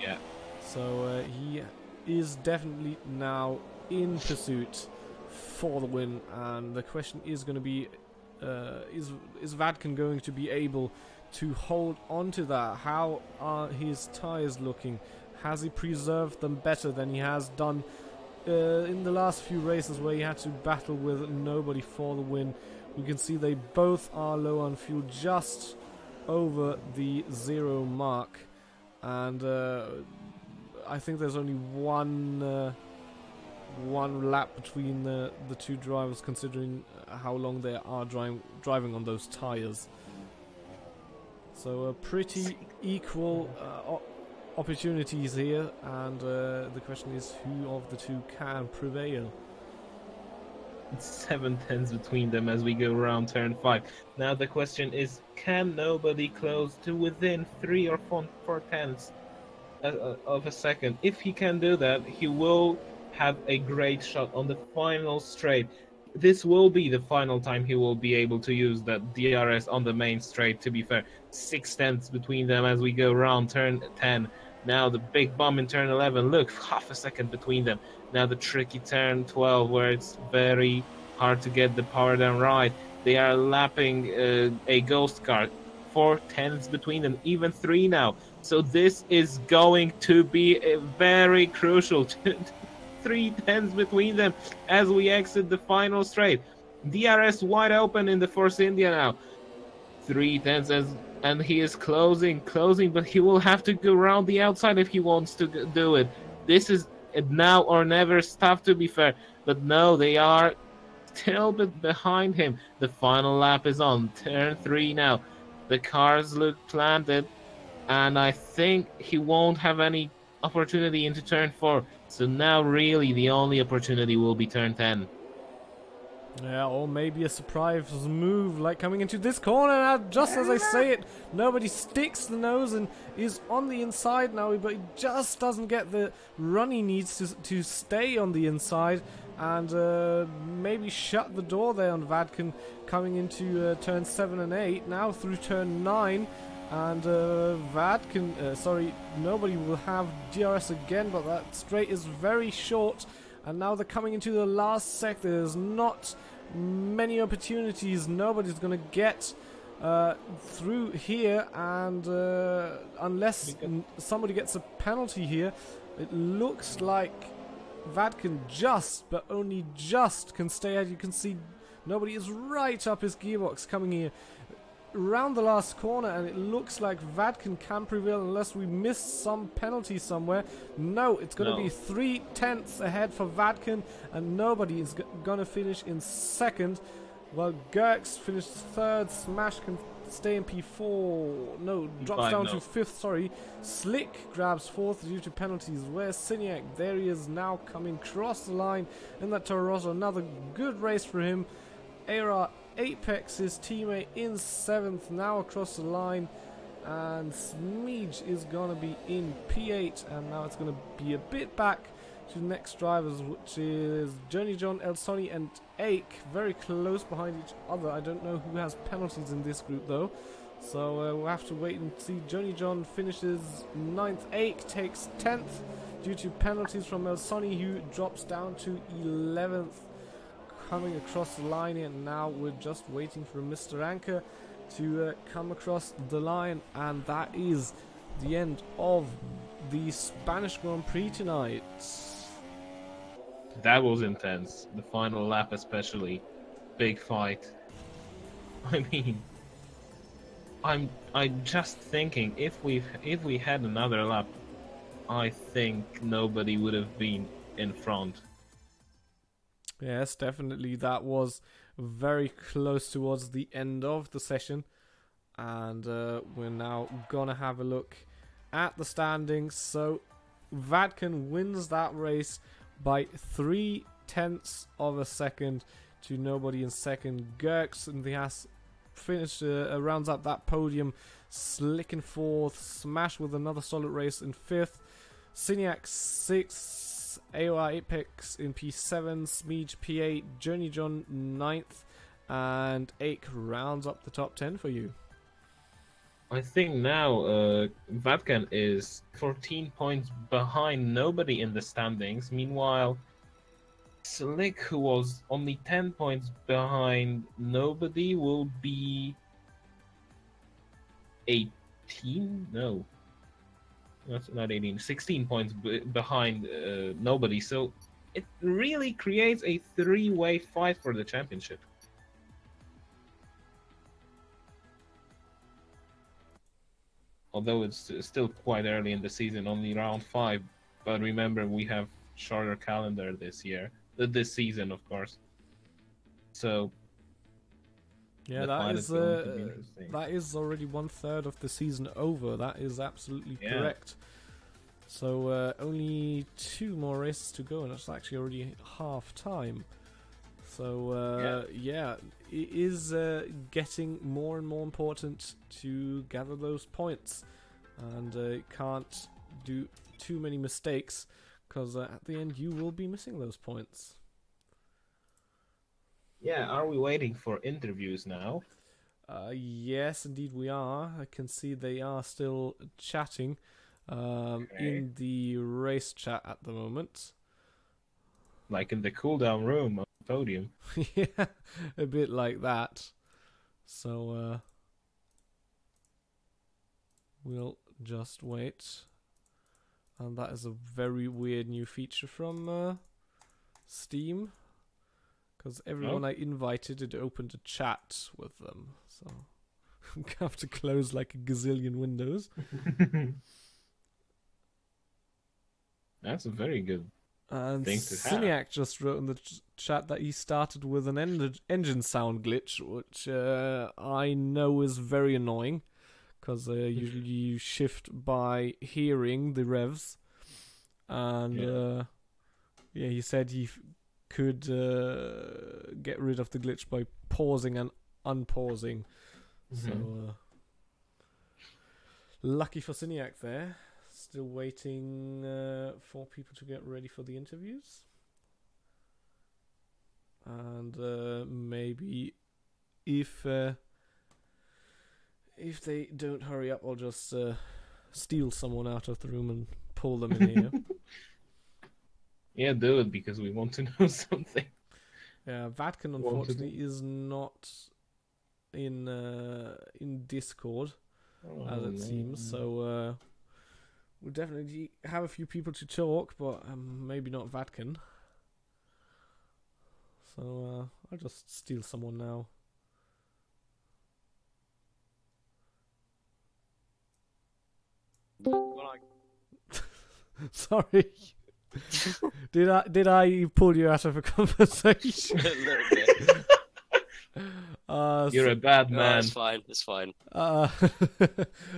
Yeah. So he is definitely now in pursuit for the win. And the question is going to be, is Vadkin going to be able to hold on to that? How are his tires looking? Has he preserved them better than he has done in the last few races where he had to battle with Nobody for the win? We can see they both are low on fuel, just over the 0 mark, and I think there's only one lap between the two drivers, considering how long they are driving on those tires. So pretty equal opportunities here, and the question is who of the two can prevail. 7/10 between them as we go around turn 5. Now the question is, can Nobody close to within 3 or 4 tenths of a second? If he can do that, he will have a great shot on the final straight. This will be the final time he will be able to use that DRS on the main straight, to be fair. 6/10 between them as we go around turn 10. Now the big bump in turn 11. Look, half a second between them. Now the tricky turn 12, where it's very hard to get the power down right. They are lapping a ghost car. 4 tenths between them, even 3 now. So this is going to be a very crucial 3 tenths between them as we exit the final straight. DRS wide open in the Force India now. 3 tenths and he is closing, but he will have to go around the outside if he wants to do it. This is now or never stuff, to be fair. But no, they are still behind him. The final lap is on turn 3 now. The cars look planted, and I think he won't have any opportunity into turn 4. So now really the only opportunity will be turn 10. Yeah, or maybe a surprise move like coming into this corner. And just as I say it, nobody sticks the nose and is on the inside now, but he just doesn't get the run he needs to stay on the inside and maybe shut the door there on Vadkin coming into turn 7 and 8. Now through turn 9. And Vadkin, sorry, nobody will have DRS again, but that straight is very short. And now they're coming into the last sector. There's not many opportunities. Nobody's going to get through here. And unless somebody gets a penalty here, it looks like Vadkin just, but only just, can stay ahead. You can see nobody is right up his gearbox coming here around the last corner, and it looks like Vadkin can prevail unless we miss some penalty somewhere. No, it's going to be 3/10 ahead for Vadkin, and nobody is going to finish in second. Well, Gerks finished third. Smash can stay in P4. No, drops down to fifth, sorry. Slick grabs fourth due to penalties. Where's Siniak? There he is now coming across the line in that Toro Rosso. Another good race for him. AOR Apex, his teammate, in 7th, now across the line, and Smeej is going to be in P8, and now it's going to be a bit back to the next drivers, which is Journey John, El Sonny and Ake, very close behind each other. I don't know who has penalties in this group though, so we'll have to wait and see. Journey John finishes 9th, Ake takes 10th due to penalties from El Sonny, who drops down to 11th. Coming across the line here, and now we're just waiting for Mr. Anchor to come across the line, and that is the end of the Spanish Grand Prix tonight. That was intense. The final lap especially. Big fight. I mean, I'm just thinking if we had another lap, I think nobody would have been in front. Yes, definitely. That was very close towards the end of the session. And we're now going to have a look at the standings. So Vadkin wins that race by 0.3 of a second to nobody in second. Gerks and the Haas finished, rounds up that podium. Slick in fourth. Smash with another solid race in fifth. Siniak 6th. AOR Apex in P7, Smeej P8, Journey John 9th, and Ake rounds up the top 10 for you. I think now Vadkan is 14 points behind nobody in the standings. Meanwhile, Slick, who was only 10 points behind nobody, will be 18? No. That's not 18, 16 points behind nobody. So it really creates a three-way fight for the championship. Although it's still quite early in the season, only round 5. But remember, we have shorter calendar this season, of course. So yeah, that is already 1/3 of the season over. That is absolutely correct. So only 2 more races to go, and it's actually already half time. So yeah, it is getting more and more important to gather those points, and can't do too many mistakes, because at the end you will be missing those points. Yeah, are we waiting for interviews now? Yes, indeed we are. I can see they are still chatting in the race chat at the moment. Like in the cooldown room on the podium. Yeah, a bit like that. So we'll just wait. And that is a very weird new feature from Steam. Because everyone I invited, it opened a chat with them. So I'm going to have to close like a gazillion windows. That's a very good and thing to Siniak have. just wrote in the chat that he started with an engine sound glitch, which I know is very annoying, because usually you shift by hearing the revs, and yeah, he said he could get rid of the glitch by pausing and unpausing. So lucky for Siniak there. Still waiting for people to get ready for the interviews. And maybe if they don't hurry up, I'll just steal someone out of the room and pull them in here. Yeah, do it, because we want to know something. Yeah, Vatkan unfortunately is not in Discord, as it seems. So we'll definitely have a few people to talk, but maybe not Vatkan. So I'll just steal someone now. Sorry. Did I pull you out of a conversation? A little bit. You're a bad No, man. it's fine. It's fine.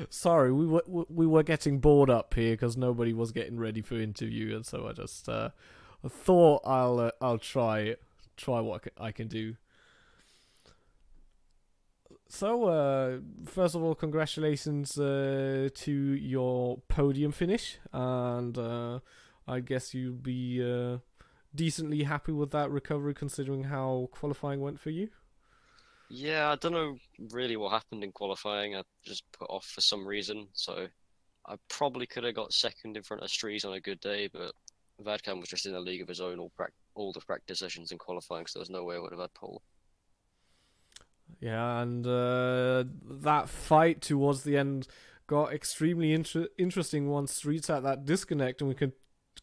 Sorry, we were getting bored up here because nobody was getting ready for interview, and so I just thought I'll try what I can do. So first of all, congratulations to your podium finish, and I guess you'll be decently happy with that recovery considering how qualifying went for you. Yeah, I don't know really what happened in qualifying. I just put off for some reason, so I probably could have got second in front of Strees on a good day, but Vadkan was just in a league of his own all the practice sessions in qualifying, so there's no way I would have had pole. Yeah, and that fight towards the end got extremely interesting once Streets had that disconnect, and we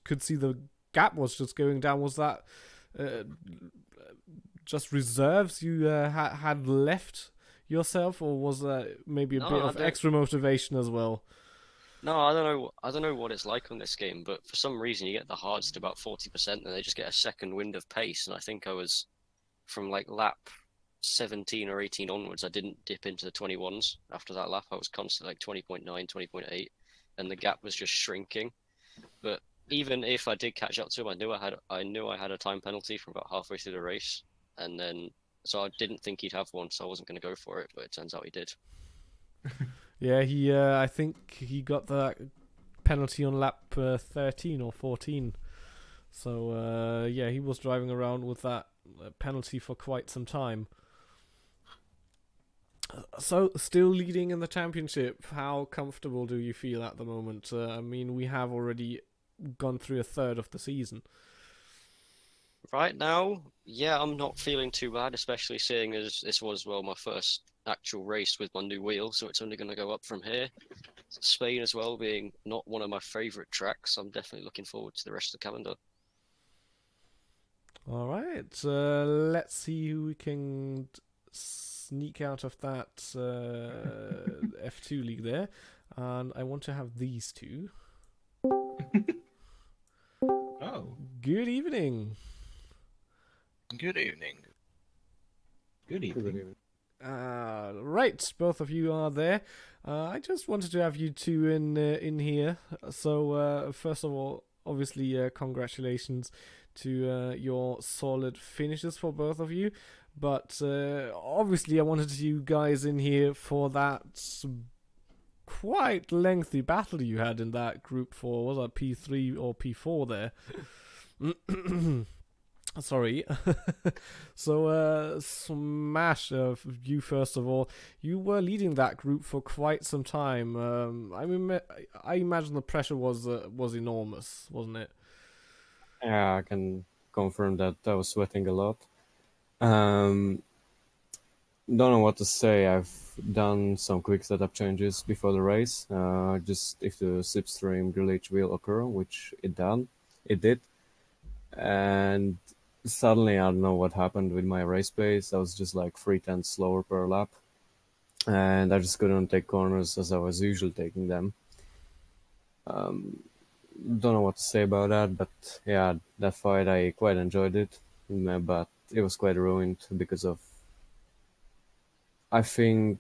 could see the gap was just going down. Was that just reserves you had left yourself, or was that maybe a bit of extra motivation as well? No, I don't know what it's like on this game, but for some reason you get the hards to about 40% and they just get a second wind of pace, and I think I was from like lap 17 or 18 onwards, I didn't dip into the 21s. After that lap I was constantly like 20.9, 20.8, and the gap was just shrinking. But even if I did catch up to him, I knew I had a time penalty from about halfway through the race, and then so I didn't think he'd have one, so I wasn't going to go for it, but it turns out he did. Yeah, I think he got that penalty on lap 13 or 14. So yeah, he was driving around with that penalty for quite some time. So, still leading in the championship, how comfortable do you feel at the moment? I mean, we have already gone through a third of the season. Right now, yeah, I'm not feeling too bad, especially seeing as this was, well, my first actual race with my new wheels, so it's only going to go up from here. Spain as well being not one of my favourite tracks, I'm definitely looking forward to the rest of the calendar. All right, let's see who we can sneak out of that F2 league there. And I want to have these two. Oh. Good evening. Good evening. Good evening. Right, both of you are there. I just wanted to have you two in here. So first of all, obviously, congratulations to your solid finishes for both of you. But obviously, I wanted you guys in here for that quite lengthy battle you had in that group for, was that P3 or P4 there? Sorry. So, Smash, you first of all, you were leading that group for quite some time. I mean, I imagine the pressure was enormous, wasn't it? Yeah, I can confirm that I was sweating a lot. Don't know what to say. I've done some quick setup changes before the race. Just if the slipstream glitch will occur, which it did. And suddenly, I don't know what happened with my race pace. I was just like 3/10 slower per lap. And I just couldn't take corners as I was usually taking them. Don't know what to say about that, but yeah, that fight, I quite enjoyed it. but it was quite ruined because of, I think,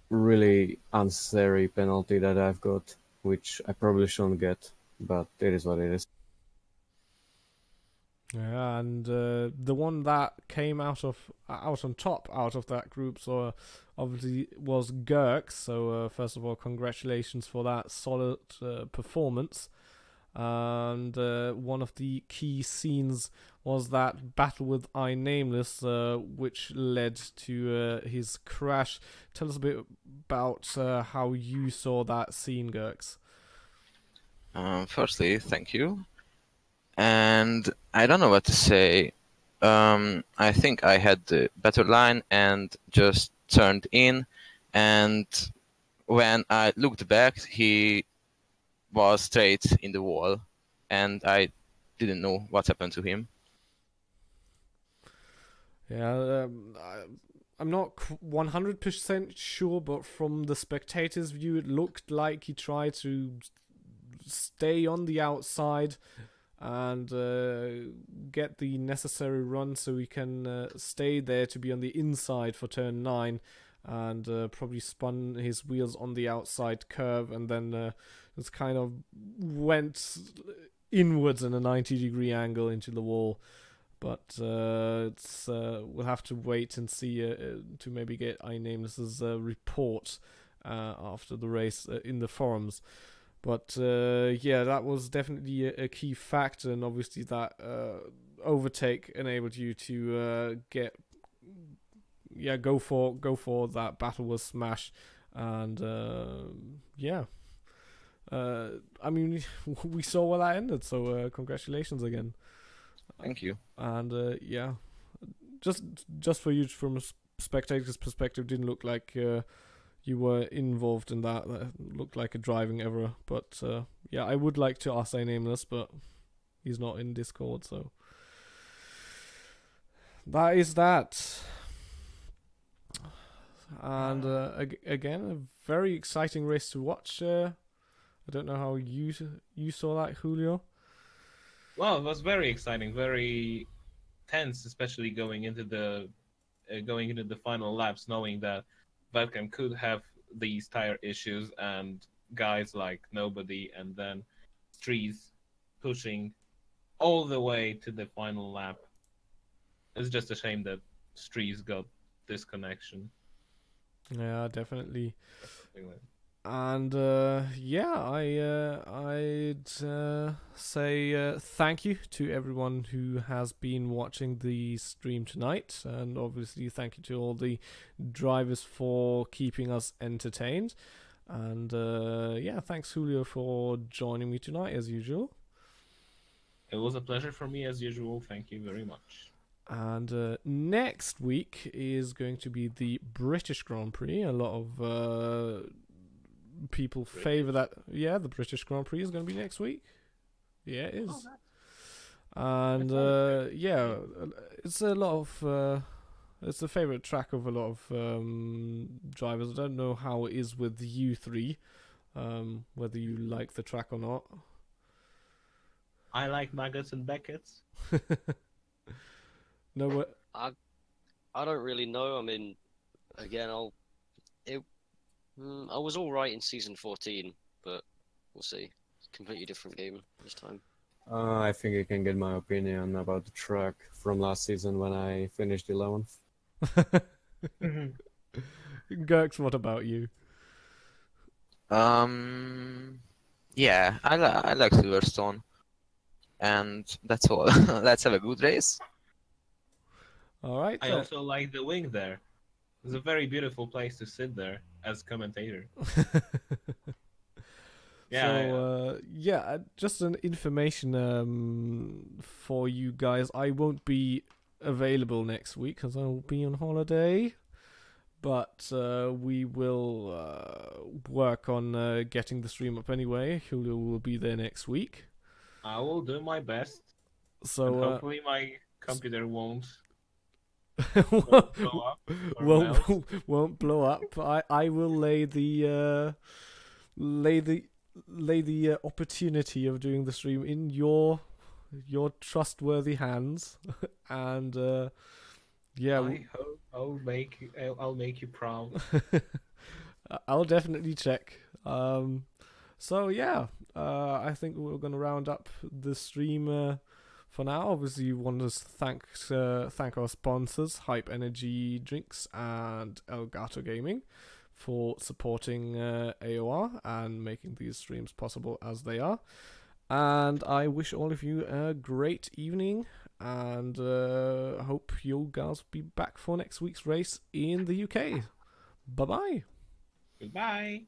really unnecessary penalty that I've got, which I probably shouldn't get, but it is what it is. Yeah, and the one that came out on top out of that group, so obviously was Gurk. So first of all, congratulations for that solid performance. And one of the key scenes was that battle with I Nameless, which led to his crash. Tell us a bit about how you saw that scene, Gurks. Firstly, thank you. And I don't know what to say. I think I had the better line and just turned in. And when I looked back, he was straight in the wall. And I didn't know what happened to him. Yeah, I'm not 100% sure, but from the spectators' view, it looked like he tried to stay on the outside and get the necessary run so he can stay there to be on the inside for turn 9, and probably spun his wheels on the outside curve, and then just kind of went inwards in a 90-degree angle into the wall. But it's we'll have to wait and see to maybe get iNameless's report after the race in the forums. But yeah, that was definitely a key factor, and obviously that overtake enabled you to go for that battle with Smash, and yeah. I mean, we saw where that ended, so congratulations again. Thank you. And yeah, just for you from a spectator's perspective, didn't look like you were involved in that. That looked like a driving error. But yeah, I would like to ask Nameless, but he's not in Discord, so that is that. And again, a very exciting race to watch. I don't know how you saw that, Julio. Well, it was very exciting, very tense, especially going into the final laps, knowing that Velkem could have these tire issues and guys like Nobody and then Strees pushing all the way to the final lap. It's just a shame that Strees got this connection. Yeah, definitely. And yeah, I'd say thank you to everyone who has been watching the stream tonight, and obviously thank you to all the drivers for keeping us entertained. And yeah, thanks Julio for joining me tonight as usual. It was a pleasure for me as usual. Thank you very much. And next week is going to be the British Grand Prix. A lot of people favour that. Yeah, the British Grand Prix is going to be next week. Yeah, it is. And yeah, it's a lot of it's a favourite track of a lot of drivers. I don't know how it is with you three, whether you like the track or not. I like Maggots and Beckett's. No, what? I don't really know. I mean, again, I was all right in season 14, but we'll see. It's a completely different game this time. I think I can get my opinion about the track from last season when I finished 11th. Gurks, what about you? Yeah, I like Silverstone, and that's all. Let's have a good race. All right. I also like the wing there. It's a very beautiful place to sit there as commentator. Yeah. So yeah, just an information for you guys. I won't be available next week because I will be on holiday, but we will work on getting the stream up anyway. Julio will be there next week. I will do my best. So and hopefully my computer won't blow up. Won't blow up. I will lay the opportunity of doing the stream in your your trustworthy hands, and yeah, I hope I'll make you proud. I'll definitely check. So yeah, I think we're gonna round up the stream for now. Obviously, we want to thank our sponsors, Hype Energy Drinks and Elgato Gaming, for supporting AOR and making these streams possible as they are. And I wish all of you a great evening, and hope you guys will be back for next week's race in the UK. Bye bye. Goodbye.